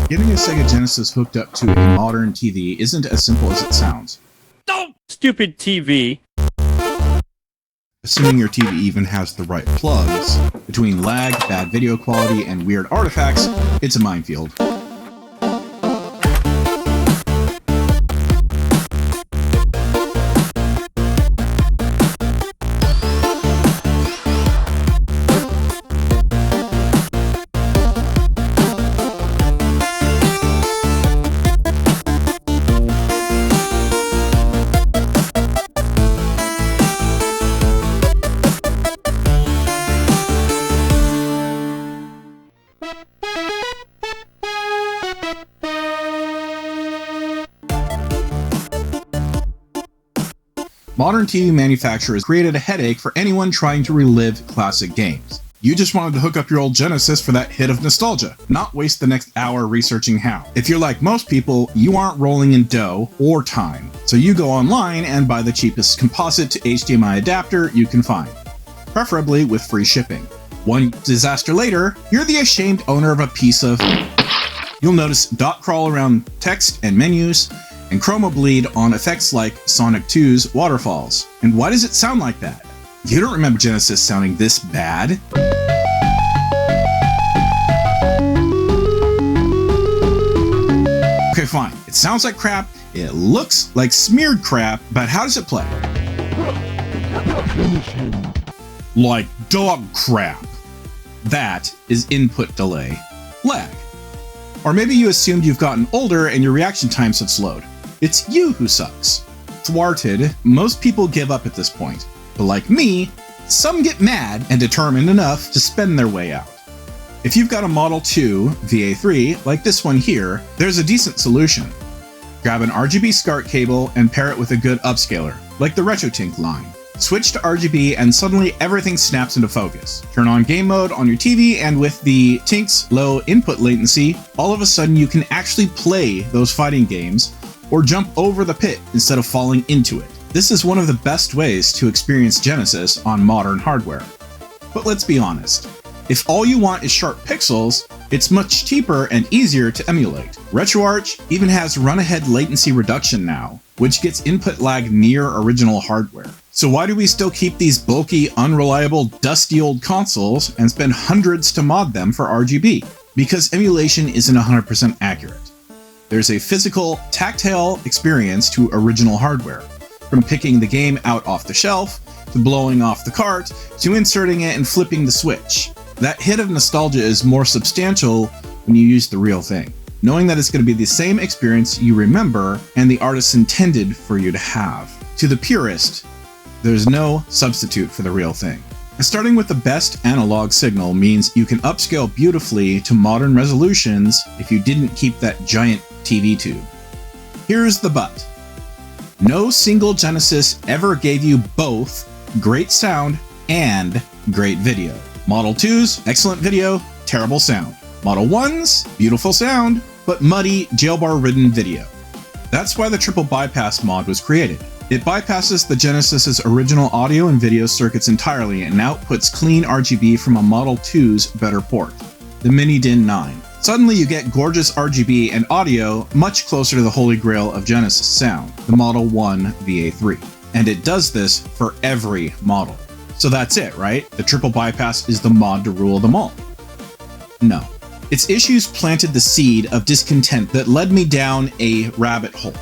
Getting a SEGA Genesis hooked up to a modern TV isn't as simple as it sounds. Oh, stupid TV. Assuming your TV even has the right plugs, between lag, bad video quality, and weird artifacts, it's a minefield. Modern TV manufacturers created a headache for anyone trying to relive classic games. You just wanted to hook up your old Genesis for that hit of nostalgia, not waste the next hour researching how. If you're like most people, you aren't rolling in dough or time, so you go online and buy the cheapest composite to HDMI adapter you can find, preferably with free shipping. One disaster later, you're the ashamed owner of a piece of... You'll notice dot crawl around text and menus, and chroma bleed on effects like Sonic 2's waterfalls. And why does it sound like that? You don't remember Genesis sounding this bad? Okay, fine. It sounds like crap, it looks like smeared crap, but how does it play? Like dog crap. That is input delay. Lag. Or maybe you assumed you've gotten older and your reaction times have slowed. It's you who sucks. Thwarted, most people give up at this point. But like me, some get mad and determined enough to spend their way out. If you've got a Model 2 VA3 like this one here, there's a decent solution. Grab an RGB SCART cable and pair it with a good upscaler, like the RetroTink line. Switch to RGB and suddenly everything snaps into focus. Turn on game mode on your TV and with the Tink's low input latency, all of a sudden you can actually play those fighting games or jump over the pit instead of falling into it. This is one of the best ways to experience Genesis on modern hardware. But let's be honest, if all you want is sharp pixels, it's much cheaper and easier to emulate. RetroArch even has run-ahead latency reduction now, which gets input lag near original hardware. So why do we still keep these bulky, unreliable, dusty old consoles and spend hundreds to mod them for RGB? Because emulation isn't 100% accurate. There's a physical, tactile experience to original hardware, from picking the game out off the shelf, to blowing off the cart, to inserting it and flipping the switch. That hit of nostalgia is more substantial when you use the real thing, knowing that it's going to be the same experience you remember and the artist intended for you to have. To the purist, there's no substitute for the real thing. And starting with the best analog signal means you can upscale beautifully to modern resolutions if you didn't keep that giant TV tube. Here's the but. No single Genesis ever gave you both great sound and great video. Model 2's excellent video, terrible sound. Model 1's beautiful sound, but muddy, jailbar-ridden video. That's why the triple bypass mod was created. It bypasses the Genesis's original audio and video circuits entirely and outputs clean RGB from a Model 2's better port, the Mini DIN 9. Suddenly you get gorgeous RGB and audio much closer to the holy grail of Genesis sound, the Model 1 VA3. And it does this for every model. So that's it, right? The triple bypass is the mod to rule them all. No. Its issues planted the seed of discontent that led me down a rabbit hole.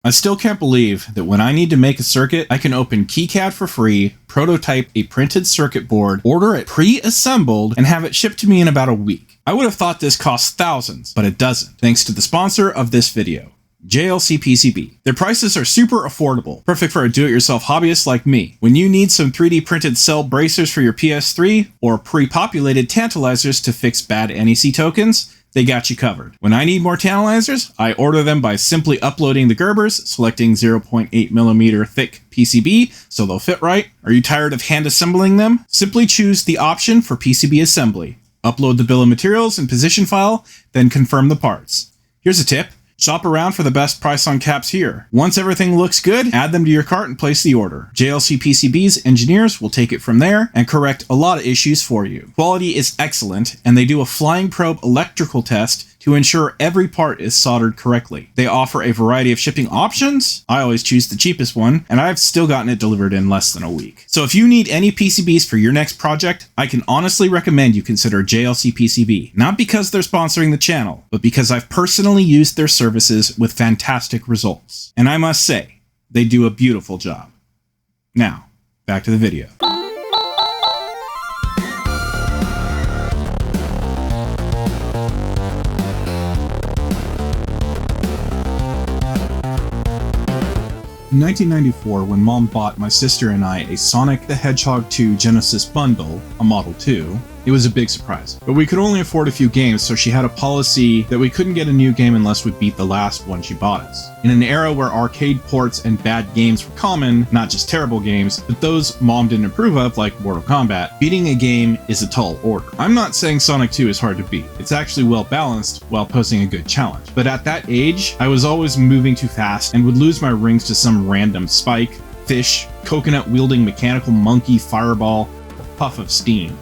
I still can't believe that when I need to make a circuit, I can open KiCad for free, prototype a printed circuit board, order it pre-assembled, and have it shipped to me in about a week. I would have thought this cost thousands, but it doesn't, thanks to the sponsor of this video, JLC PCB. Their prices are super affordable, perfect for a do-it-yourself hobbyist like me. When you need some 3D printed cell bracers for your PS3, or pre-populated tantalizers to fix bad NEC tokens, they got you covered. When I need more tantalizers, I order them by simply uploading the Gerbers, selecting 0.8mm thick PCB so they'll fit right. Are you tired of hand assembling them? Simply choose the option for PCB assembly. Upload the bill of materials and position file, then confirm the parts. Here's a tip. Shop around for the best price on caps here. Once everything looks good, add them to your cart and place the order. JLC PCB's engineers will take it from there and correct a lot of issues for you. Quality is excellent, and they do a flying probe electrical test to ensure every part is soldered correctly. They offer a variety of shipping options. I always choose the cheapest one, and I've still gotten it delivered in less than a week. So if you need any PCBs for your next project, I can honestly recommend you consider JLC PCB. Not because they're sponsoring the channel, but because I've personally used their services with fantastic results. And I must say, they do a beautiful job. Now, back to the video. In 1994, when Mom bought my sister and I a Sonic the Hedgehog 2 Genesis bundle, a Model 2, it was a big surprise. But we could only afford a few games, so she had a policy that we couldn't get a new game unless we beat the last one she bought us. In an era where arcade ports and bad games were common, not just terrible games, but those Mom didn't approve of, like Mortal Kombat, beating a game is a tall order. I'm not saying Sonic 2 is hard to beat. It's actually well balanced while posing a good challenge. But at that age, I was always moving too fast and would lose my rings to some random spike, fish, coconut-wielding mechanical monkey, fireball, or puff of steam.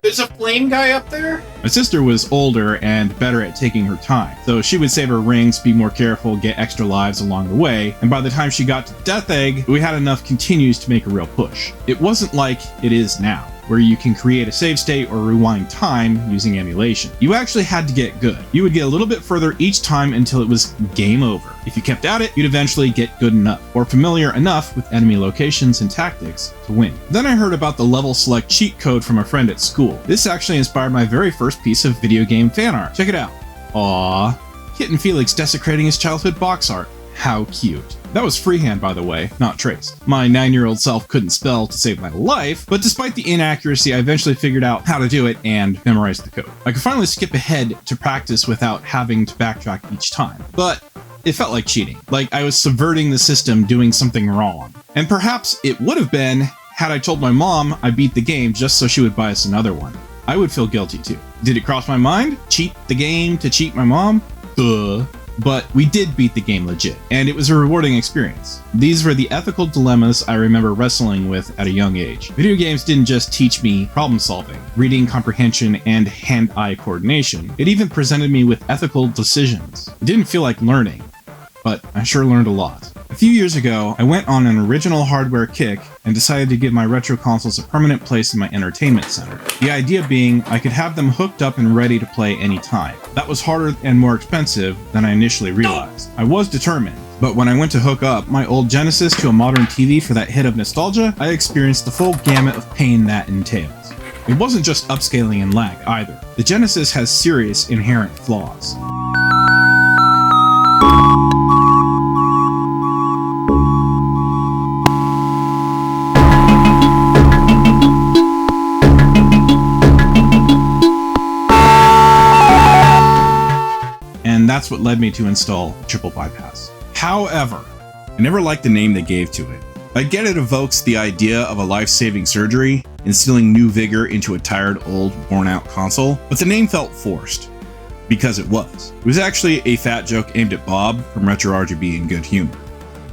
There's a flame guy up there? My sister was older and better at taking her time, so she would save her rings, be more careful, get extra lives along the way, and by the time she got to Death Egg, we had enough continues to make a real push. It wasn't like it is now, where you can create a save state or rewind time using emulation. You actually had to get good. You would get a little bit further each time until it was game over. If you kept at it, you'd eventually get good enough, or familiar enough with enemy locations and tactics to win. Then I heard about the level select cheat code from a friend at school. This actually inspired my very first piece of video game fan art. Check it out. Aww. Kitten Felix desecrating his childhood box art. How cute. That was freehand, by the way, not traced. My 9-year-old self couldn't spell to save my life, but despite the inaccuracy, I eventually figured out how to do it and memorized the code. I could finally skip ahead to practice without having to backtrack each time, but it felt like cheating, like I was subverting the system, doing something wrong. And perhaps it would have been had I told my mom I beat the game just so she would buy us another one. I would feel guilty too. Did it cross my mind? Cheat the game to cheat my mom? But we did beat the game legit, and it was a rewarding experience. These were the ethical dilemmas I remember wrestling with at a young age. Video games didn't just teach me problem solving, reading comprehension, and hand-eye coordination. It even presented me with ethical decisions. It didn't feel like learning, but I sure learned a lot. A few years ago, I went on an original hardware kick and decided to give my retro consoles a permanent place in my entertainment center. The idea being I could have them hooked up and ready to play anytime. That was harder and more expensive than I initially realized. I was determined, but when I went to hook up my old Genesis to a modern TV for that hit of nostalgia, I experienced the full gamut of pain that entails. It wasn't just upscaling and lag either. The Genesis has serious inherent flaws. And that's what led me to install triple bypass. However, I never liked the name they gave to it. I get it evokes the idea of a life-saving surgery, instilling new vigor into a tired, old, worn-out console, but the name felt forced. Because it was. It was actually a fat joke aimed at Bob from Retro RGB in good humor.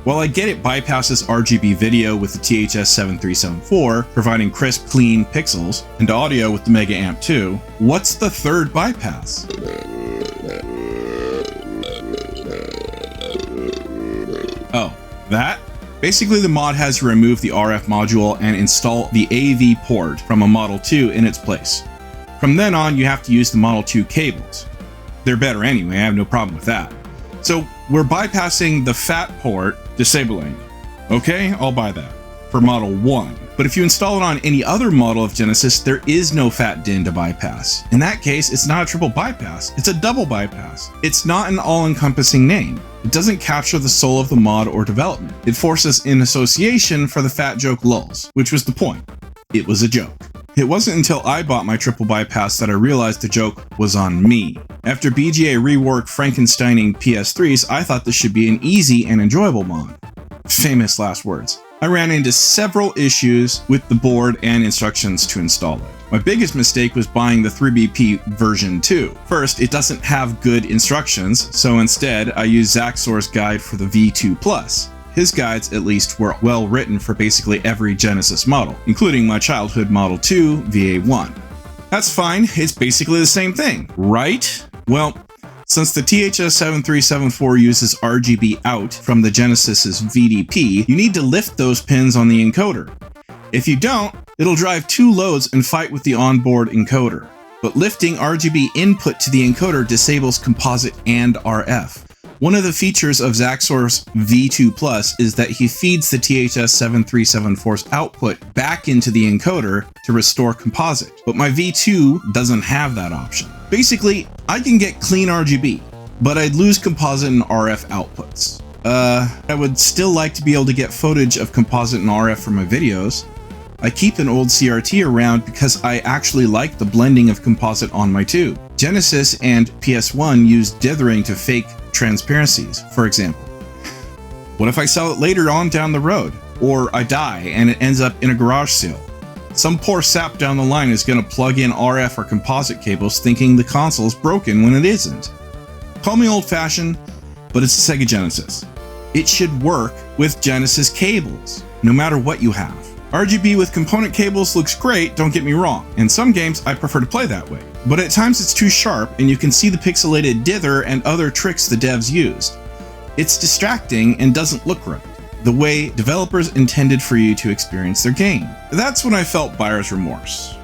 While I get it bypasses RGB video with the THS-7374, providing crisp, clean pixels, and audio with the MegaAV 2, what's the third bypass? Oh, that? Basically, the mod has to remove the RF module and install the AV port from a Model 2 in its place. From then on, you have to use the Model 2 cables. They're better anyway, I have no problem with that. So we're bypassing the FAT port, disabling. Okay, I'll buy that. For Model 1. But if you install it on any other model of Genesis, there is no FAT DIN to bypass. In that case, it's not a triple bypass, it's a double bypass. It's not an all-encompassing name. It doesn't capture the soul of the mod or development. It forces an association for the fat joke lulz, which was the point. It was a joke. It wasn't until I bought my triple bypass that I realized the joke was on me. After BGA reworked Frankensteining PS3s, I thought this should be an easy and enjoyable mod. Famous last words. I ran into several issues with the board and instructions to install it. My biggest mistake was buying the 3BP version 2. First, it doesn't have good instructions, so instead I used Zaxor's guide for the V2 Plus. His guides, at least, were well written for basically every Genesis model, including my childhood Model 2 VA1. That's fine, it's basically the same thing, right? Well, since the THS7374 uses RGB out from the Genesis's VDP, you need to lift those pins on the encoder. If you don't, it'll drive two loads and fight with the onboard encoder. But lifting RGB input to the encoder disables composite and RF. One of the features of Zaxor's V2 Plus is that he feeds the THS7374's output back into the encoder to restore composite, but my V2 doesn't have that option. Basically, I can get clean RGB, but I'd lose composite and RF outputs. I would still like to be able to get footage of composite and RF for my videos. I keep an old CRT around because I actually like the blending of composite on my tube. Genesis and PS1 use dithering to fake transparencies, for example. What if I sell it later on down the road? Or I die and it ends up in a garage sale? Some poor sap down the line is going to plug in RF or composite cables thinking the console's broken when it isn't. Call me old-fashioned, but it's a SEGA Genesis. It should work with Genesis cables, no matter what you have. RGB with component cables looks great, don't get me wrong. In some games, I prefer to play that way. But at times it's too sharp and you can see the pixelated dither and other tricks the devs used. It's distracting and doesn't look right, the way developers intended for you to experience their game. That's when I felt buyer's remorse.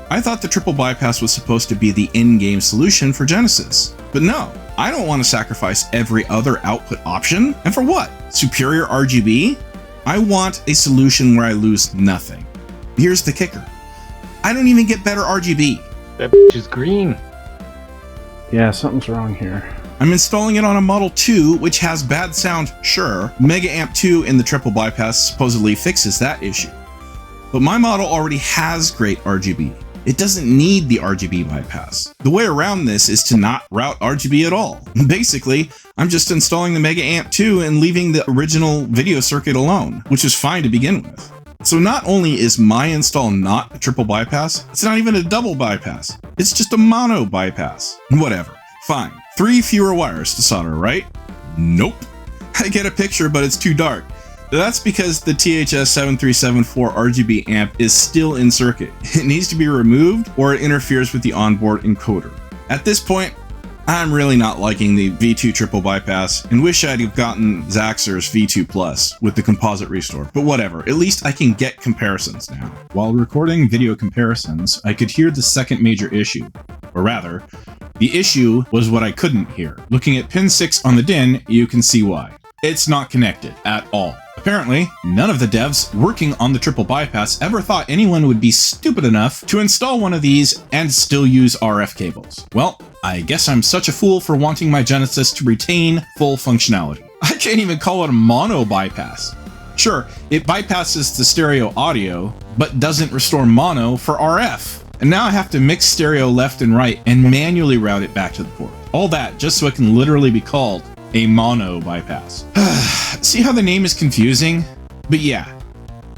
I thought the triple bypass was supposed to be the in-game solution for Genesis. But no, I don't want to sacrifice every other output option. And for what? Superior RGB? I want a solution where I lose nothing. Here's the kicker. I don't even get better RGB. That bitch is green. Yeah, something's wrong here. I'm installing it on a Model 2, which has bad sound, sure. MegaAV 2 in the triple bypass supposedly fixes that issue. But my model already has great RGB. It doesn't need the RGB bypass. The way around this is to not route RGB at all. Basically, I'm just installing the MegaAV 2 and leaving the original video circuit alone, which is fine to begin with. So not only is my install not a triple bypass, it's not even a double bypass. It's just a mono bypass. Whatever, fine. 3 fewer wires to solder, right? Nope. I get a picture, but it's too dark. That's because the THS7374 RGB amp is still in circuit. It needs to be removed or it interferes with the onboard encoder. At this point, I'm really not liking the V2 triple bypass and wish I'd have gotten Zaxor's V2 Plus with the composite restore, but whatever, at least I can get comparisons now. While recording video comparisons, I could hear the second major issue, or rather, the issue was what I couldn't hear. Looking at pin 6 on the DIN, you can see why. It's not connected at all. Apparently, none of the devs working on the triple bypass ever thought anyone would be stupid enough to install one of these and still use RF cables. Well, I guess I'm such a fool for wanting my Genesis to retain full functionality. I can't even call it a mono bypass. Sure, it bypasses the stereo audio, but doesn't restore mono for RF. And now I have to mix stereo left and right and manually route it back to the port. All that just so it can literally be called a mono bypass. See how the name is confusing? But yeah,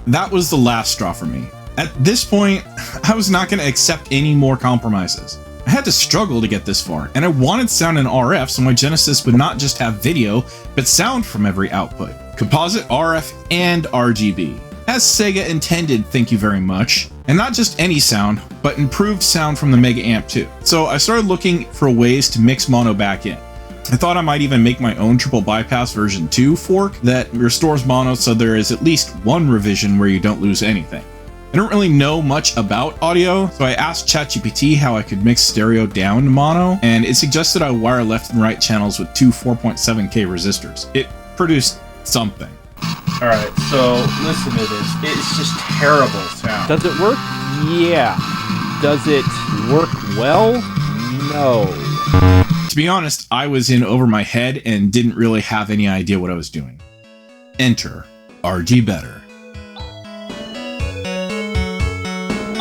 that was the last straw for me. At this point, I was not going to accept any more compromises. I had to struggle to get this far, and I wanted sound in RF so my Genesis would not just have video, but sound from every output. Composite, RF, and RGB. As SEGA intended, thank you very much. And not just any sound, but improved sound from the MegaAV 2. So I started looking for ways to mix mono back in. I thought I might even make my own triple bypass version 2 fork that restores mono so there is at least one revision where you don't lose anything. I don't really know much about audio, so I asked ChatGPT how I could mix stereo down to mono, and it suggested I wire left and right channels with two 4.7K resistors. It produced something. Alright, so listen to this. It's just terrible sound. Does it work? Yeah. Does it work well? No. To be honest, I was in over my head and didn't really have any idea what I was doing. Enter RGBeter.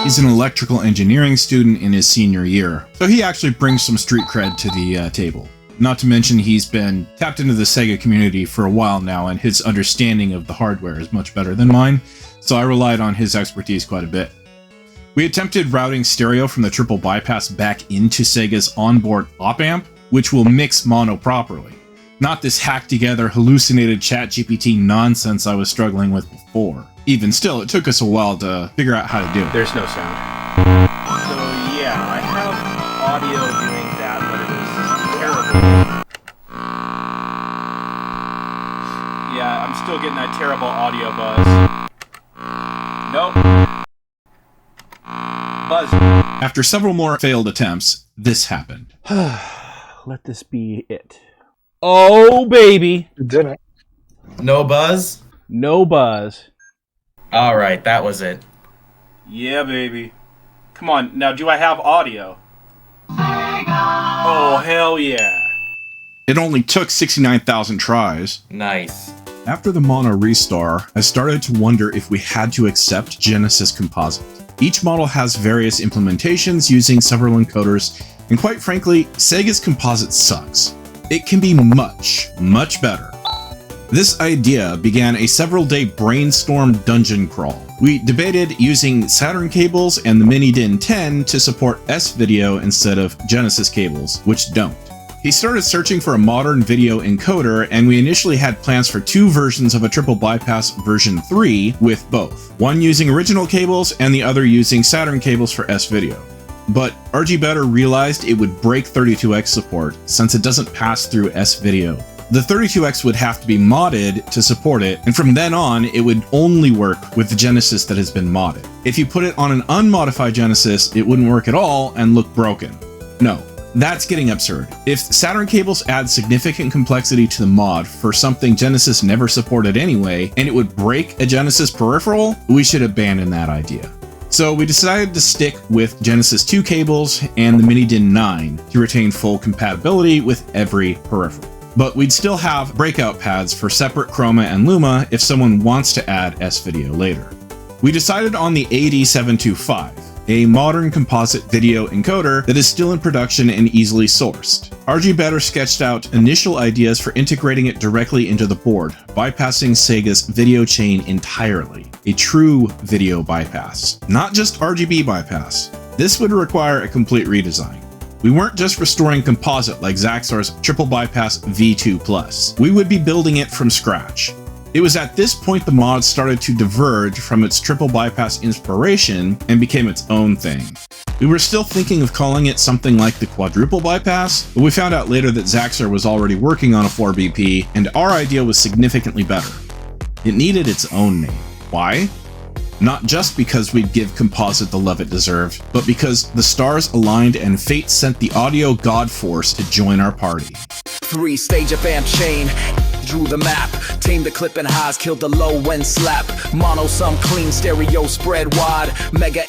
He's an electrical engineering student in his senior year, so he actually brings some street cred to the table. Not to mention he's been tapped into the Sega community for a while now, and his understanding of the hardware is much better than mine, so I relied on his expertise quite a bit. We attempted routing stereo from the triple bypass back into Sega's onboard op-amp, which will mix mono properly. Not this hacked-together, hallucinated ChatGPT nonsense I was struggling with before. Even still, it took us a while to figure out how to do it. There's no sound. So yeah, I have audio doing that, but it was terrible. Yeah, I'm still getting that terrible audio buzz. Nope. Buzz. After several more failed attempts, this happened. Let this be it. Oh, baby. You didn't. No buzz? No buzz. Alright, that was it. Yeah, baby. Come on, now do I have audio? Oh, hell yeah. It only took 69,000 tries. Nice. After the mono restar, I started to wonder if we had to accept Genesis Composite. Each model has various implementations using several encoders, and quite frankly, Sega's Composite sucks. It can be much, much better. This idea began a several-day brainstorm dungeon crawl. We debated using Saturn cables and the Mini DIN 10 to support S-Video instead of Genesis cables, which don't. He started searching for a modern video encoder, and we initially had plans for 2 versions of a triple bypass version 3 with both, one using original cables and the other using Saturn cables for S-Video. But RGBeter realized it would break 32X support since it doesn't pass through S-Video. The 32X would have to be modded to support it, and from then on, it would only work with the Genesis that has been modded. If you put it on an unmodified Genesis, it wouldn't work at all and look broken. No, that's getting absurd. If Saturn cables add significant complexity to the mod for something Genesis never supported anyway, and it would break a Genesis peripheral, we should abandon that idea. So we decided to stick with Genesis 2 cables and the Mini DIN 9 to retain full compatibility with every peripheral. But we'd still have breakout pads for separate Chroma and Luma if someone wants to add S-Video later. We decided on the AD725, a modern composite video encoder that is still in production and easily sourced. RGBeter sketched out initial ideas for integrating it directly into the board, bypassing Sega's video chain entirely. A true video bypass, not just RGB bypass. This would require a complete redesign. We weren't just restoring composite like Zaxxor's triple bypass V2+. We would be building it from scratch. It was at this point the mod started to diverge from its triple bypass inspiration and became its own thing. We were still thinking of calling it something like the quadruple bypass, but we found out later that Zaxxor was already working on a 4BP, and our idea was significantly better. It needed its own name. Why? Not just because we'd give Composite the love it deserved, but because the stars aligned and fate sent the audio god force to join our party. 3-stage of amp chain, drew the map, tamed the clip and highs, killed the low end slap, mono some clean stereo spread wide, mega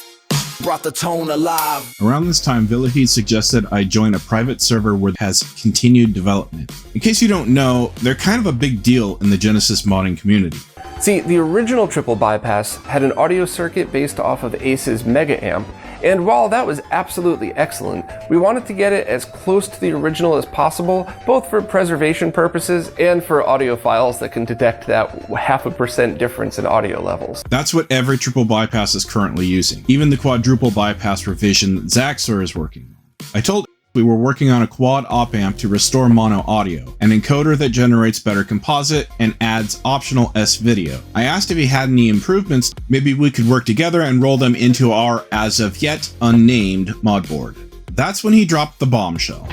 brought the tone alive. Around this time, Villihed suggested I join a private server where it has continued development. In case you don't know, they're kind of a big deal in the Genesis modding community. See, the original triple bypass had an audio circuit based off of Ace's MegaAV, and while that was absolutely excellent, we wanted to get it as close to the original as possible, both for preservation purposes and for audiophiles that can detect that 0.5% difference in audio levels. That's what every triple bypass is currently using, even the quadruple bypass revision that Zaxxor is working on. I told we were working on a quad op-amp to restore mono audio, an encoder that generates better composite and adds optional S-Video. I asked if he had any improvements, maybe we could work together and roll them into our as of yet unnamed mod board. That's when he dropped the bombshell.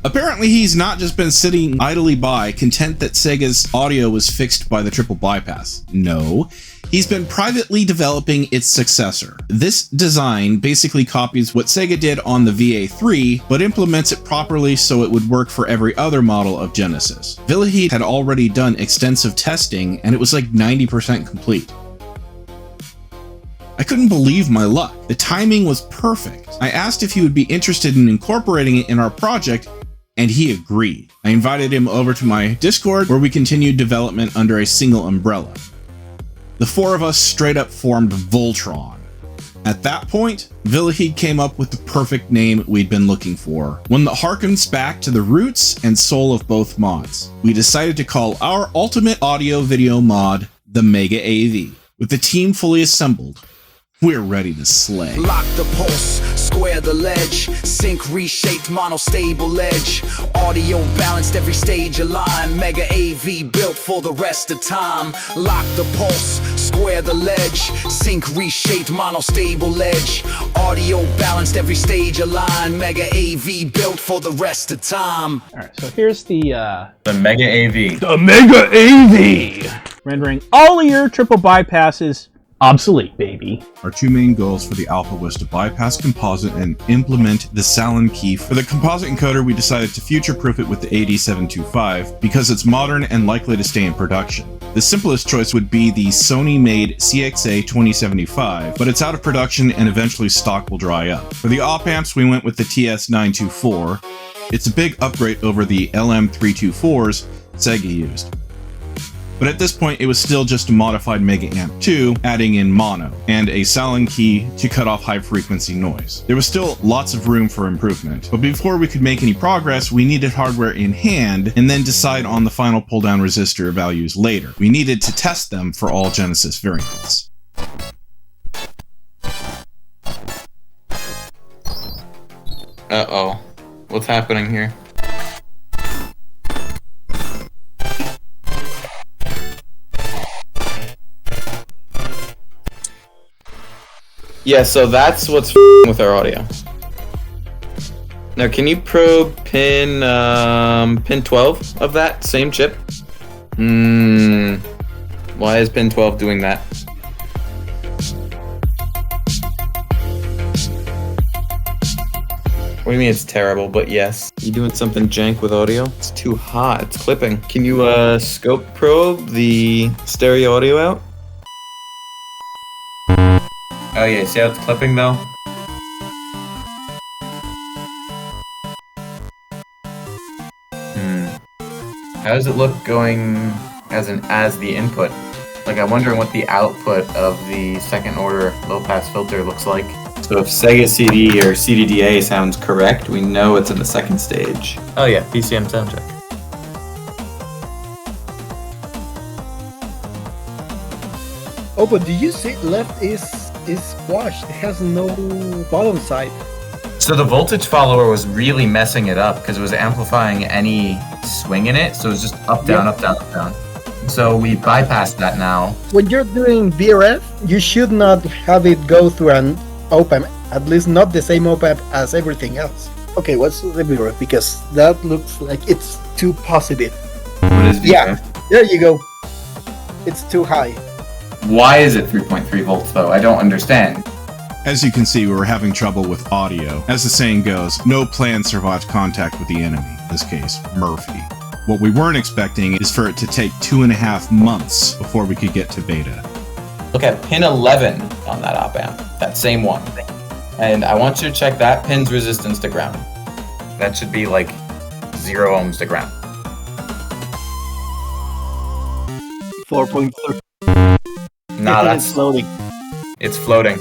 Apparently he's not just been sitting idly by, content that Sega's audio was fixed by the triple bypass. No. He's been privately developing its successor. This design basically copies what Sega did on the VA3, but implements it properly so it would work for every other model of Genesis. Villihed had already done extensive testing, and it was like 90% complete. I couldn't believe my luck. The timing was perfect. I asked if he would be interested in incorporating it in our project, and he agreed. I invited him over to my Discord, where we continued development under a single umbrella. The four of us straight up formed Voltron. At that point, Villihed came up with the perfect name we'd been looking for, one that harkens back to the roots and soul of both mods. We decided to call our ultimate audio-video mod the MegaAV. With the team fully assembled, we're ready to slay. Lock the pulse, square the ledge, sync reshaped monostable edge, audio balanced every stage aligned, MegaAV built for the rest of time. Lock the pulse, square the ledge, sync reshaped monostable edge, audio balanced every stage aligned, MegaAV built for the rest of time. Alright, so here's the MegaAV. the MegaAV! Rendering all of your triple bypasses obsolete, baby. Our two main goals for the alpha was to bypass composite and implement the Salin key. For the composite encoder, we decided to future-proof it with the AD725 because it's modern and likely to stay in production. The simplest choice would be the Sony-made CXA 2075, but it's out of production and eventually stock will dry up. For the op-amps, we went with the TS924. It's a big upgrade over the LM324s SEGA used. But at this point, it was still just a modified MegaAmp 2, adding in mono, and a Salin key to cut off high-frequency noise. There was still lots of room for improvement, but before we could make any progress, we needed hardware in hand, and then decide on the final pull-down resistor values later. We needed to test them for all Genesis variants. Uh-oh. What's happening here? Yeah, so that's what's with our audio. Now, can you probe pin 12 of that same chip? Why is pin 12 doing that? What do you mean it's terrible, but yes. You doing something jank with audio? It's too hot, it's clipping. Can you scope probe the stereo audio out? Oh yeah, see how it's clipping though? How does it look going as the input? Like, I'm wondering what the output of the second order low pass filter looks like. So if Sega CD or CDDA sounds correct, we know it's in the second stage. Oh yeah, PCM soundtrack. Oh, but did you see left is squashed? It has no bottom side. So the voltage follower was really messing it up because it was amplifying any swing in it, so it was just up, down, up, down, up, down. So we bypassed that now. When you're doing VRF, you should not have it go through an op-amp, at least not the same op-amp as everything else. Okay, what's the VRF? Because that looks like it's too positive. What is VRF? Yeah, there you go. It's too high. Why is it 3.3 volts though? I don't understand. As you can see, we were having trouble with audio. As the saying goes, no plan survives contact with the enemy, in this case, Murphy. What we weren't expecting is for it to take 2.5 months before we could get to beta. Look at pin 11 on that op amp, that same one. And I want you to check that pin's resistance to ground. That should be like 0 ohms to ground. 4.3. Nah, that's floating. It's floating.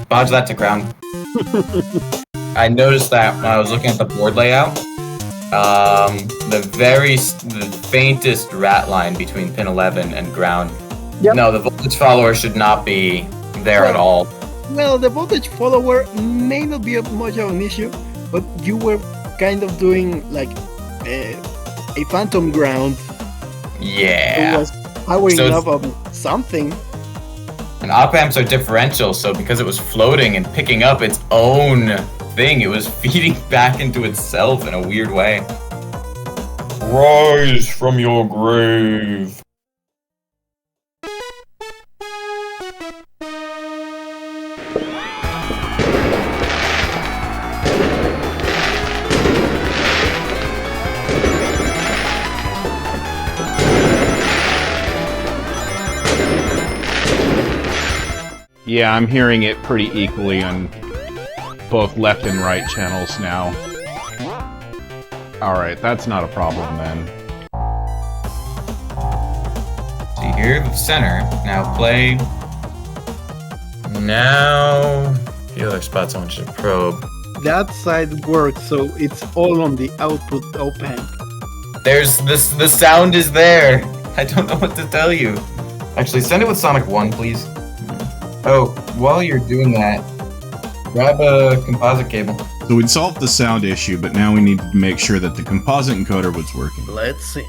Bodge that to ground. I noticed that when I was looking at the board layout, the faintest rat line between pin 11 and ground. Yep. No, the voltage follower should not be there at all. Well, the voltage follower may not be much of an issue, but you were kind of doing like a phantom ground. Yeah. It was powering So up on something. And op amps are differential, so because it was floating and picking up its own thing, it was feeding back into itself in a weird way. Rise from your grave. Yeah, I'm hearing it pretty equally on both left and right channels now. Alright, that's not a problem then. So you hear the center. Now play Now, a few other spots I want you to probe. That side works, so it's all on the output op-amp. There's this. The sound is there. I don't know what to tell you. Actually, send it with Sonic 1, please. Oh, while you're doing that, grab a composite cable. So we'd solved the sound issue, but now we need to make sure that the composite encoder was working. Let's see.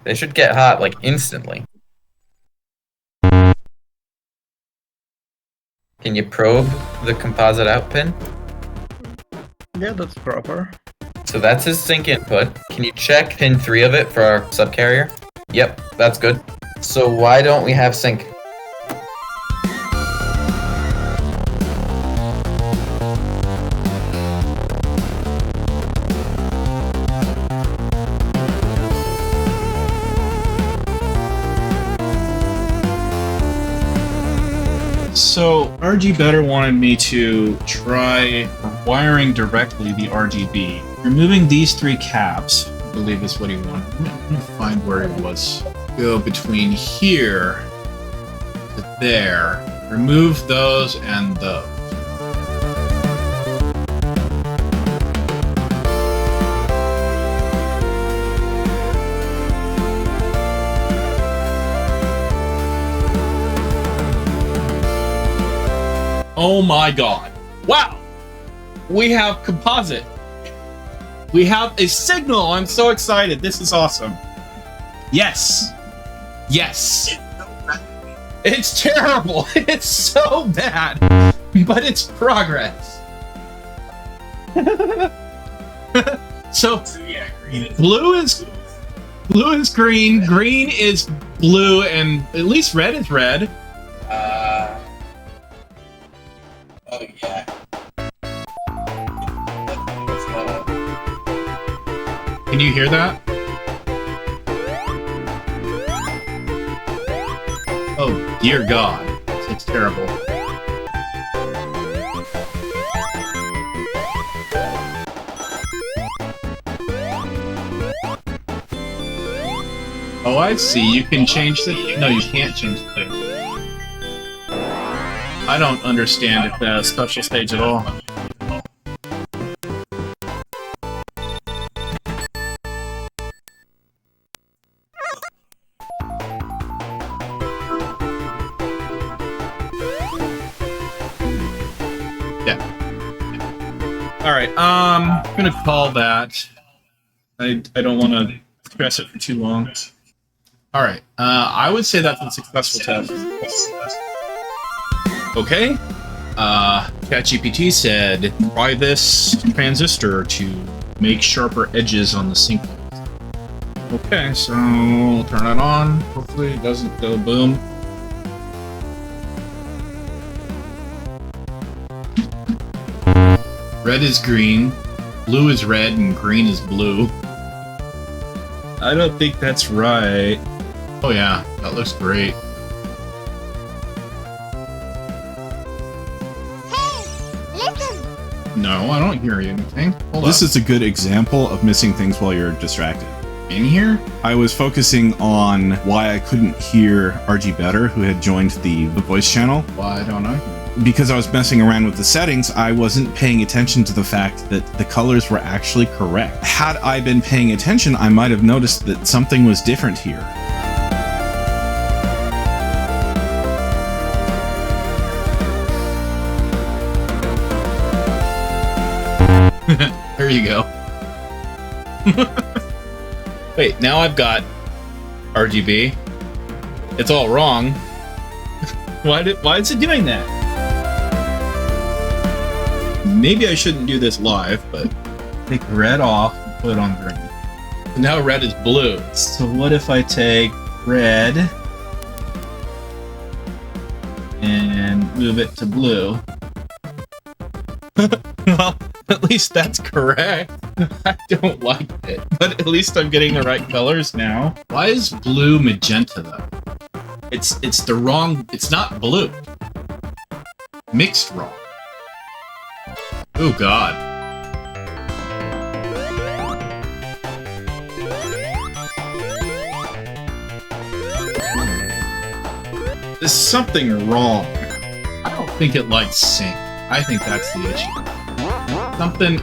They should get hot, like, instantly. Can you probe the composite out pin? Yeah, that's proper. So that's his sync input. Can you check pin 3 of it for our subcarrier? Yep, that's good. So why don't we have sync? So RGBeter wanted me to try wiring directly the RGB. Removing these 3 caps, I believe is what he wanted. I'm gonna find where it was. Go between here to there. Remove those and those. Oh my god. Wow! We have composite. We have a signal. I'm so excited. This is awesome. Yes. Yes. It's terrible. It's so bad. But it's progress. So blue is green, green is blue, and at least red is red. Oh yeah. Can you hear that? Oh dear God, it's terrible. Oh, I see. You can change the. No, you can't change the thing. I don't understand the special stage at all. Yeah. Alright, I'm gonna call that. I don't want to stress it for too long. Alright, I would say that's a successful test. Okay. ChatGPT said, try this transistor to make sharper edges on the sync. Okay, so I'll turn it on. Hopefully it doesn't go boom. Red is green, blue is red, and green is blue. I don't think that's right. Oh yeah, that looks great. No, I don't hear anything. This is a good example of missing things while you're distracted. In here, I was focusing on why I couldn't hear RGBeter, who had joined the voice channel. Why don't I? Because I was messing around with the settings, I wasn't paying attention to the fact that the colors were actually correct. Had I been paying attention, I might have noticed that something was different here. There you go. Wait, now I've got RGB. It's all wrong. Why is it doing that? Maybe I shouldn't do this live, but take red off and put it on green. Now red is blue. So what if I take red and move it to blue? Well, at least that's correct. I don't like it, but at least I'm getting the right colors now. Why is blue magenta though? It's the wrong. It's not blue. Mixed wrong. Oh God. There's something wrong. I don't think it likes sync. I think that's the issue.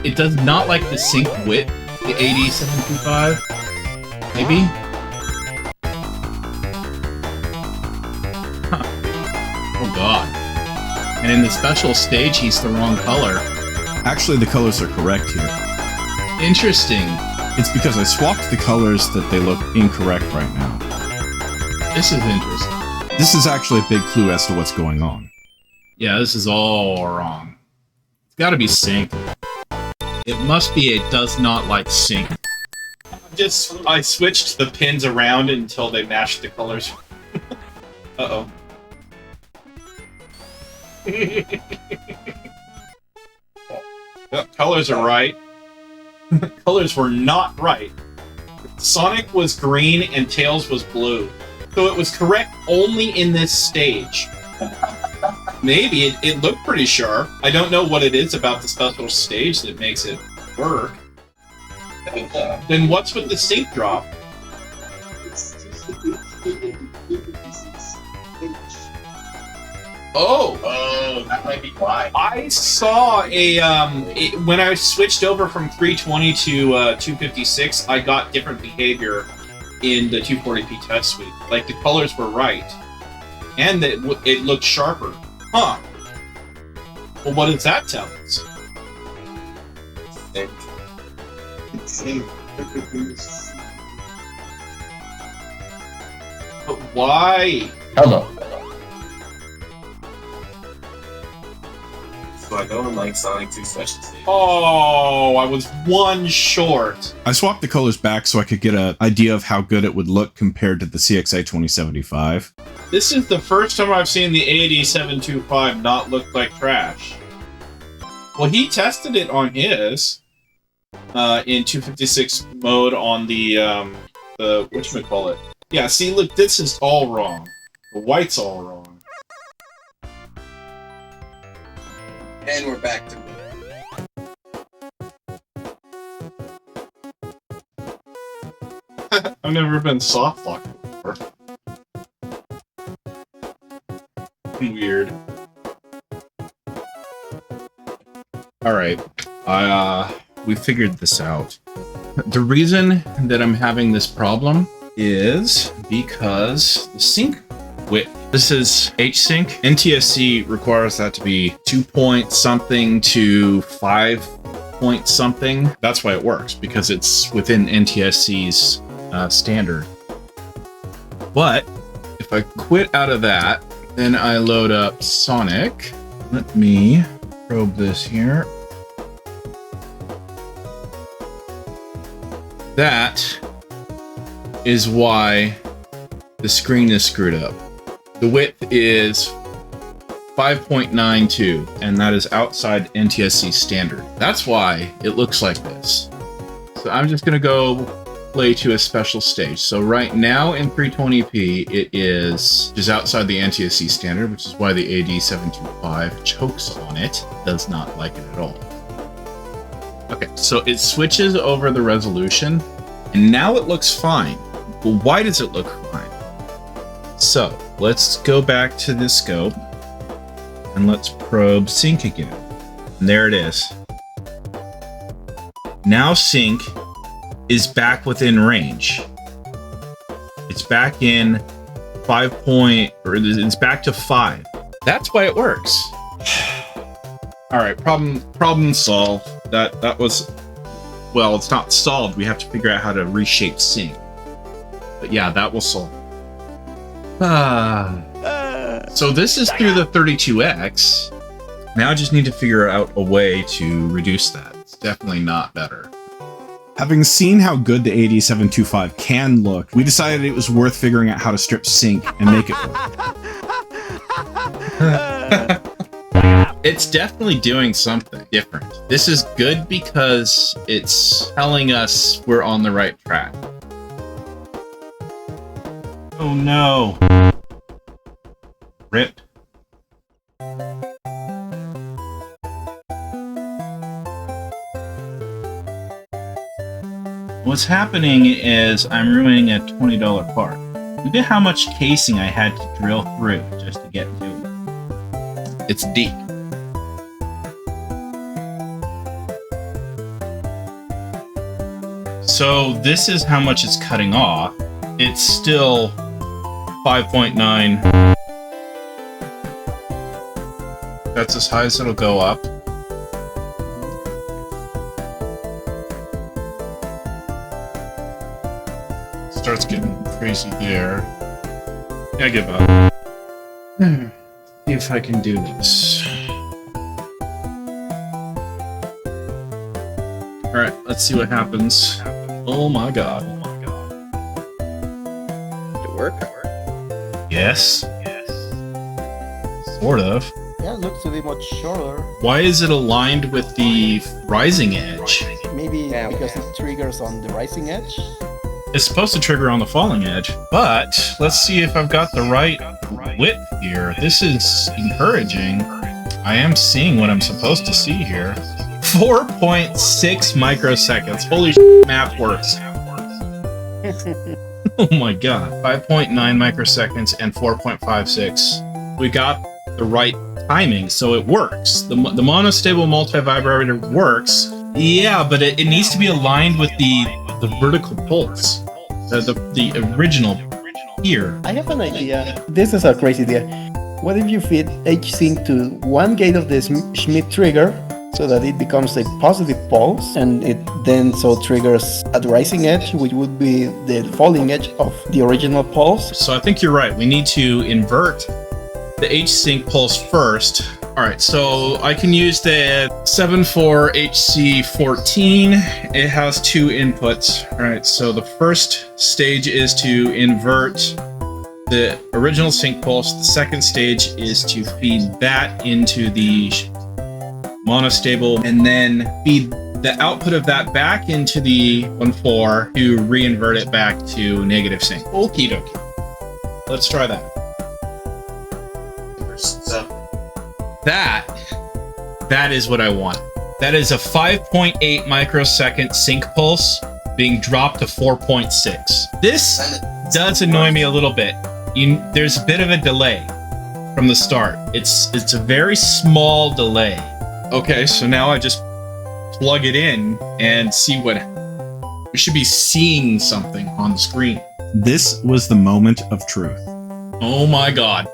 It does not like the sync width, the AD725. Maybe? Huh. Oh god. And in the special stage, he's the wrong color. Actually, the colors are correct here. Interesting. It's because I swapped the colors that they look incorrect right now. This is interesting. This is actually a big clue as to what's going on. Yeah, this is all wrong. It's gotta be sync. It must be it does not like sync. I switched the pins around until they matched the colors. Uh-oh. Yep, colors are right. Colors were not right. Sonic was green and Tails was blue. So it was correct only in this stage. Maybe it looked pretty sharp. I don't know what it is about the special stage that makes it work. Then what's with the sync drop? Oh, that might be why. I saw when I switched over from 320 to 256, I got different behavior in the 240p touch suite. Like the colors were right, and it looked sharper. Huh. Well, what does that tell us? But why? Hello. So I don't like Sonic 2 Special Stage. Oh, I was one short. I swapped the colors back so I could get an idea of how good it would look compared to the CXA 2075. This is the first time I've seen the AD725 not look like trash. Well, he tested it on his in 256 mode on the whatchamacallit. Yeah, see, look, this is all wrong. The white's all wrong. And we're back to I've never been soft locked before. Weird. Alright, we figured this out. The reason that I'm having this problem is because the sync width. This is H-Sync. NTSC requires that to be 2 point something to 5 point something. That's why it works, because it's within NTSC's standard. But if I quit out of that, then I load up Sonic. Let me probe this here. That is why the screen is screwed up. The width is 5.92, and that is outside NTSC standard. That's why it looks like this. So I'm just gonna go play to a special stage. So right now in 320p, it is just outside the NTSC standard, which is why the AD725 chokes on it. Does not like it at all. Okay, so it switches over the resolution, and now it looks fine. Well, why does it look fine? So let's go back to the scope and let's probe sync again. And there it is. Now sync is back within range. It's back in it's back to 5. That's why it works. All right, problem solved. That was, well, it's not solved. We have to figure out how to reshape sync. But yeah, that will solve. So this is through the 32X. Now I just need to figure out a way to reduce that. It's definitely not better. Having seen how good the AD725 can look, we decided it was worth figuring out how to strip sync and make it work. It's definitely doing something different. This is good because it's telling us we're on the right track. Oh no. Rip. What's happening is I'm ruining a $20 part. Look at how much casing I had to drill through just to get to it. It's deep. So this is how much it's cutting off. It's still 5.9. That's as high as it'll go up. Starts getting crazy there. I give up. See if I can do this. Alright, let's see what happens. Oh my god. Did it work? Yes. Sort of. Yeah, it looks to be much shorter. Why is it aligned with the rising edge? Maybe because it triggers on the rising edge? It's supposed to trigger on the falling edge, but let's see if I've got the right width here. This is encouraging. I am seeing what I'm supposed to see here. 4.6 microseconds. Holy shit, math works. Oh my god. 5.9 microseconds and 4.56. We got the right timing, so it works. The monostable multi-vibrator works. Yeah, but it needs to be aligned with the vertical pulse. The original here. I have an idea. This is a crazy idea. What if you feed H-Sync to one gate of the Schmidt trigger so that it becomes a positive pulse, and it then so triggers at the rising edge, which would be the falling edge of the original pulse? So I think you're right. We need to invert the H-Sync pulse first. Alright, so I can use the 74HC14. It has two inputs. Alright, so the first stage is to invert the original sync pulse. The second stage is to feed that into the monostable and then feed the output of that back into the 1.4 to re-invert it back to negative sync. Okie dokie. Let's try that. That is what I want. That is a 5.8 microsecond sync pulse being dropped to 4.6. This does annoy me a little bit. There's a bit of a delay from the start. It's a very small delay. Okay, so now I just plug it in and see what... We should be seeing something on the screen. This was the moment of truth. Oh my god.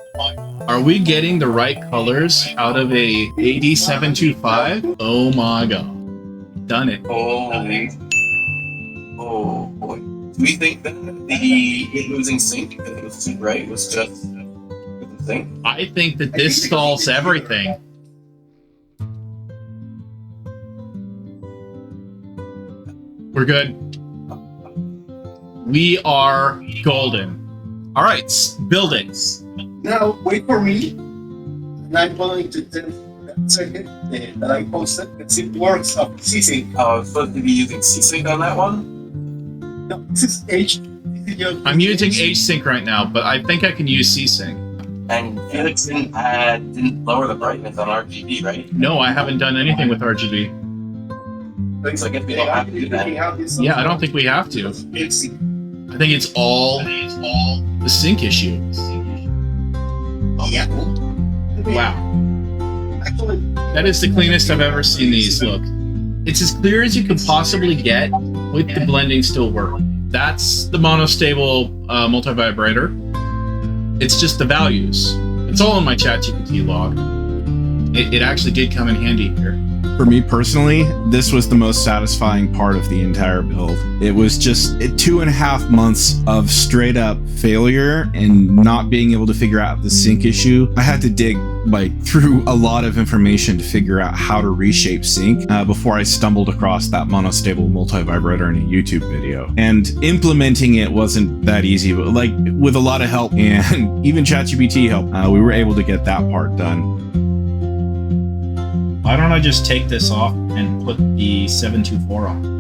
Are we getting the right colors out of a AD725? Oh my god. Done it. Oh boy. Do we think that the losing sync because it was too bright was just the thing? I think that this solves everything. We're good. We are golden. Alright, build it. Now, wait for me. And I'm going to test that circuit that I posted. Let's see if it works on C-Sync. I was supposed to be using C-Sync on that one? No, this is H. I'm using H-Sync right now, but I think I can use C-Sync. And Felix didn't lower the brightness on RGB, right? No, I haven't done anything with RGB. So I guess we don't have to do that. Yeah, I don't think we have to. I think it's all the sync issue. Yeah. Wow. That is the cleanest I've ever seen these look. It's as clear as you can possibly get with the blending still work. That's the monostable multi-vibrator. It's just the values. It's all in my ChatGPT log. It actually did come in handy here. For me personally, this was the most satisfying part of the entire build. It was just 2.5 months of straight up failure and not being able to figure out the sync issue. I had to dig through a lot of information to figure out how to reshape sync before I stumbled across that monostable multi-vibrator in a YouTube video. And implementing it wasn't that easy, but with a lot of help and even ChatGPT help, we were able to get that part done. Why don't I just take this off and put the 724 on?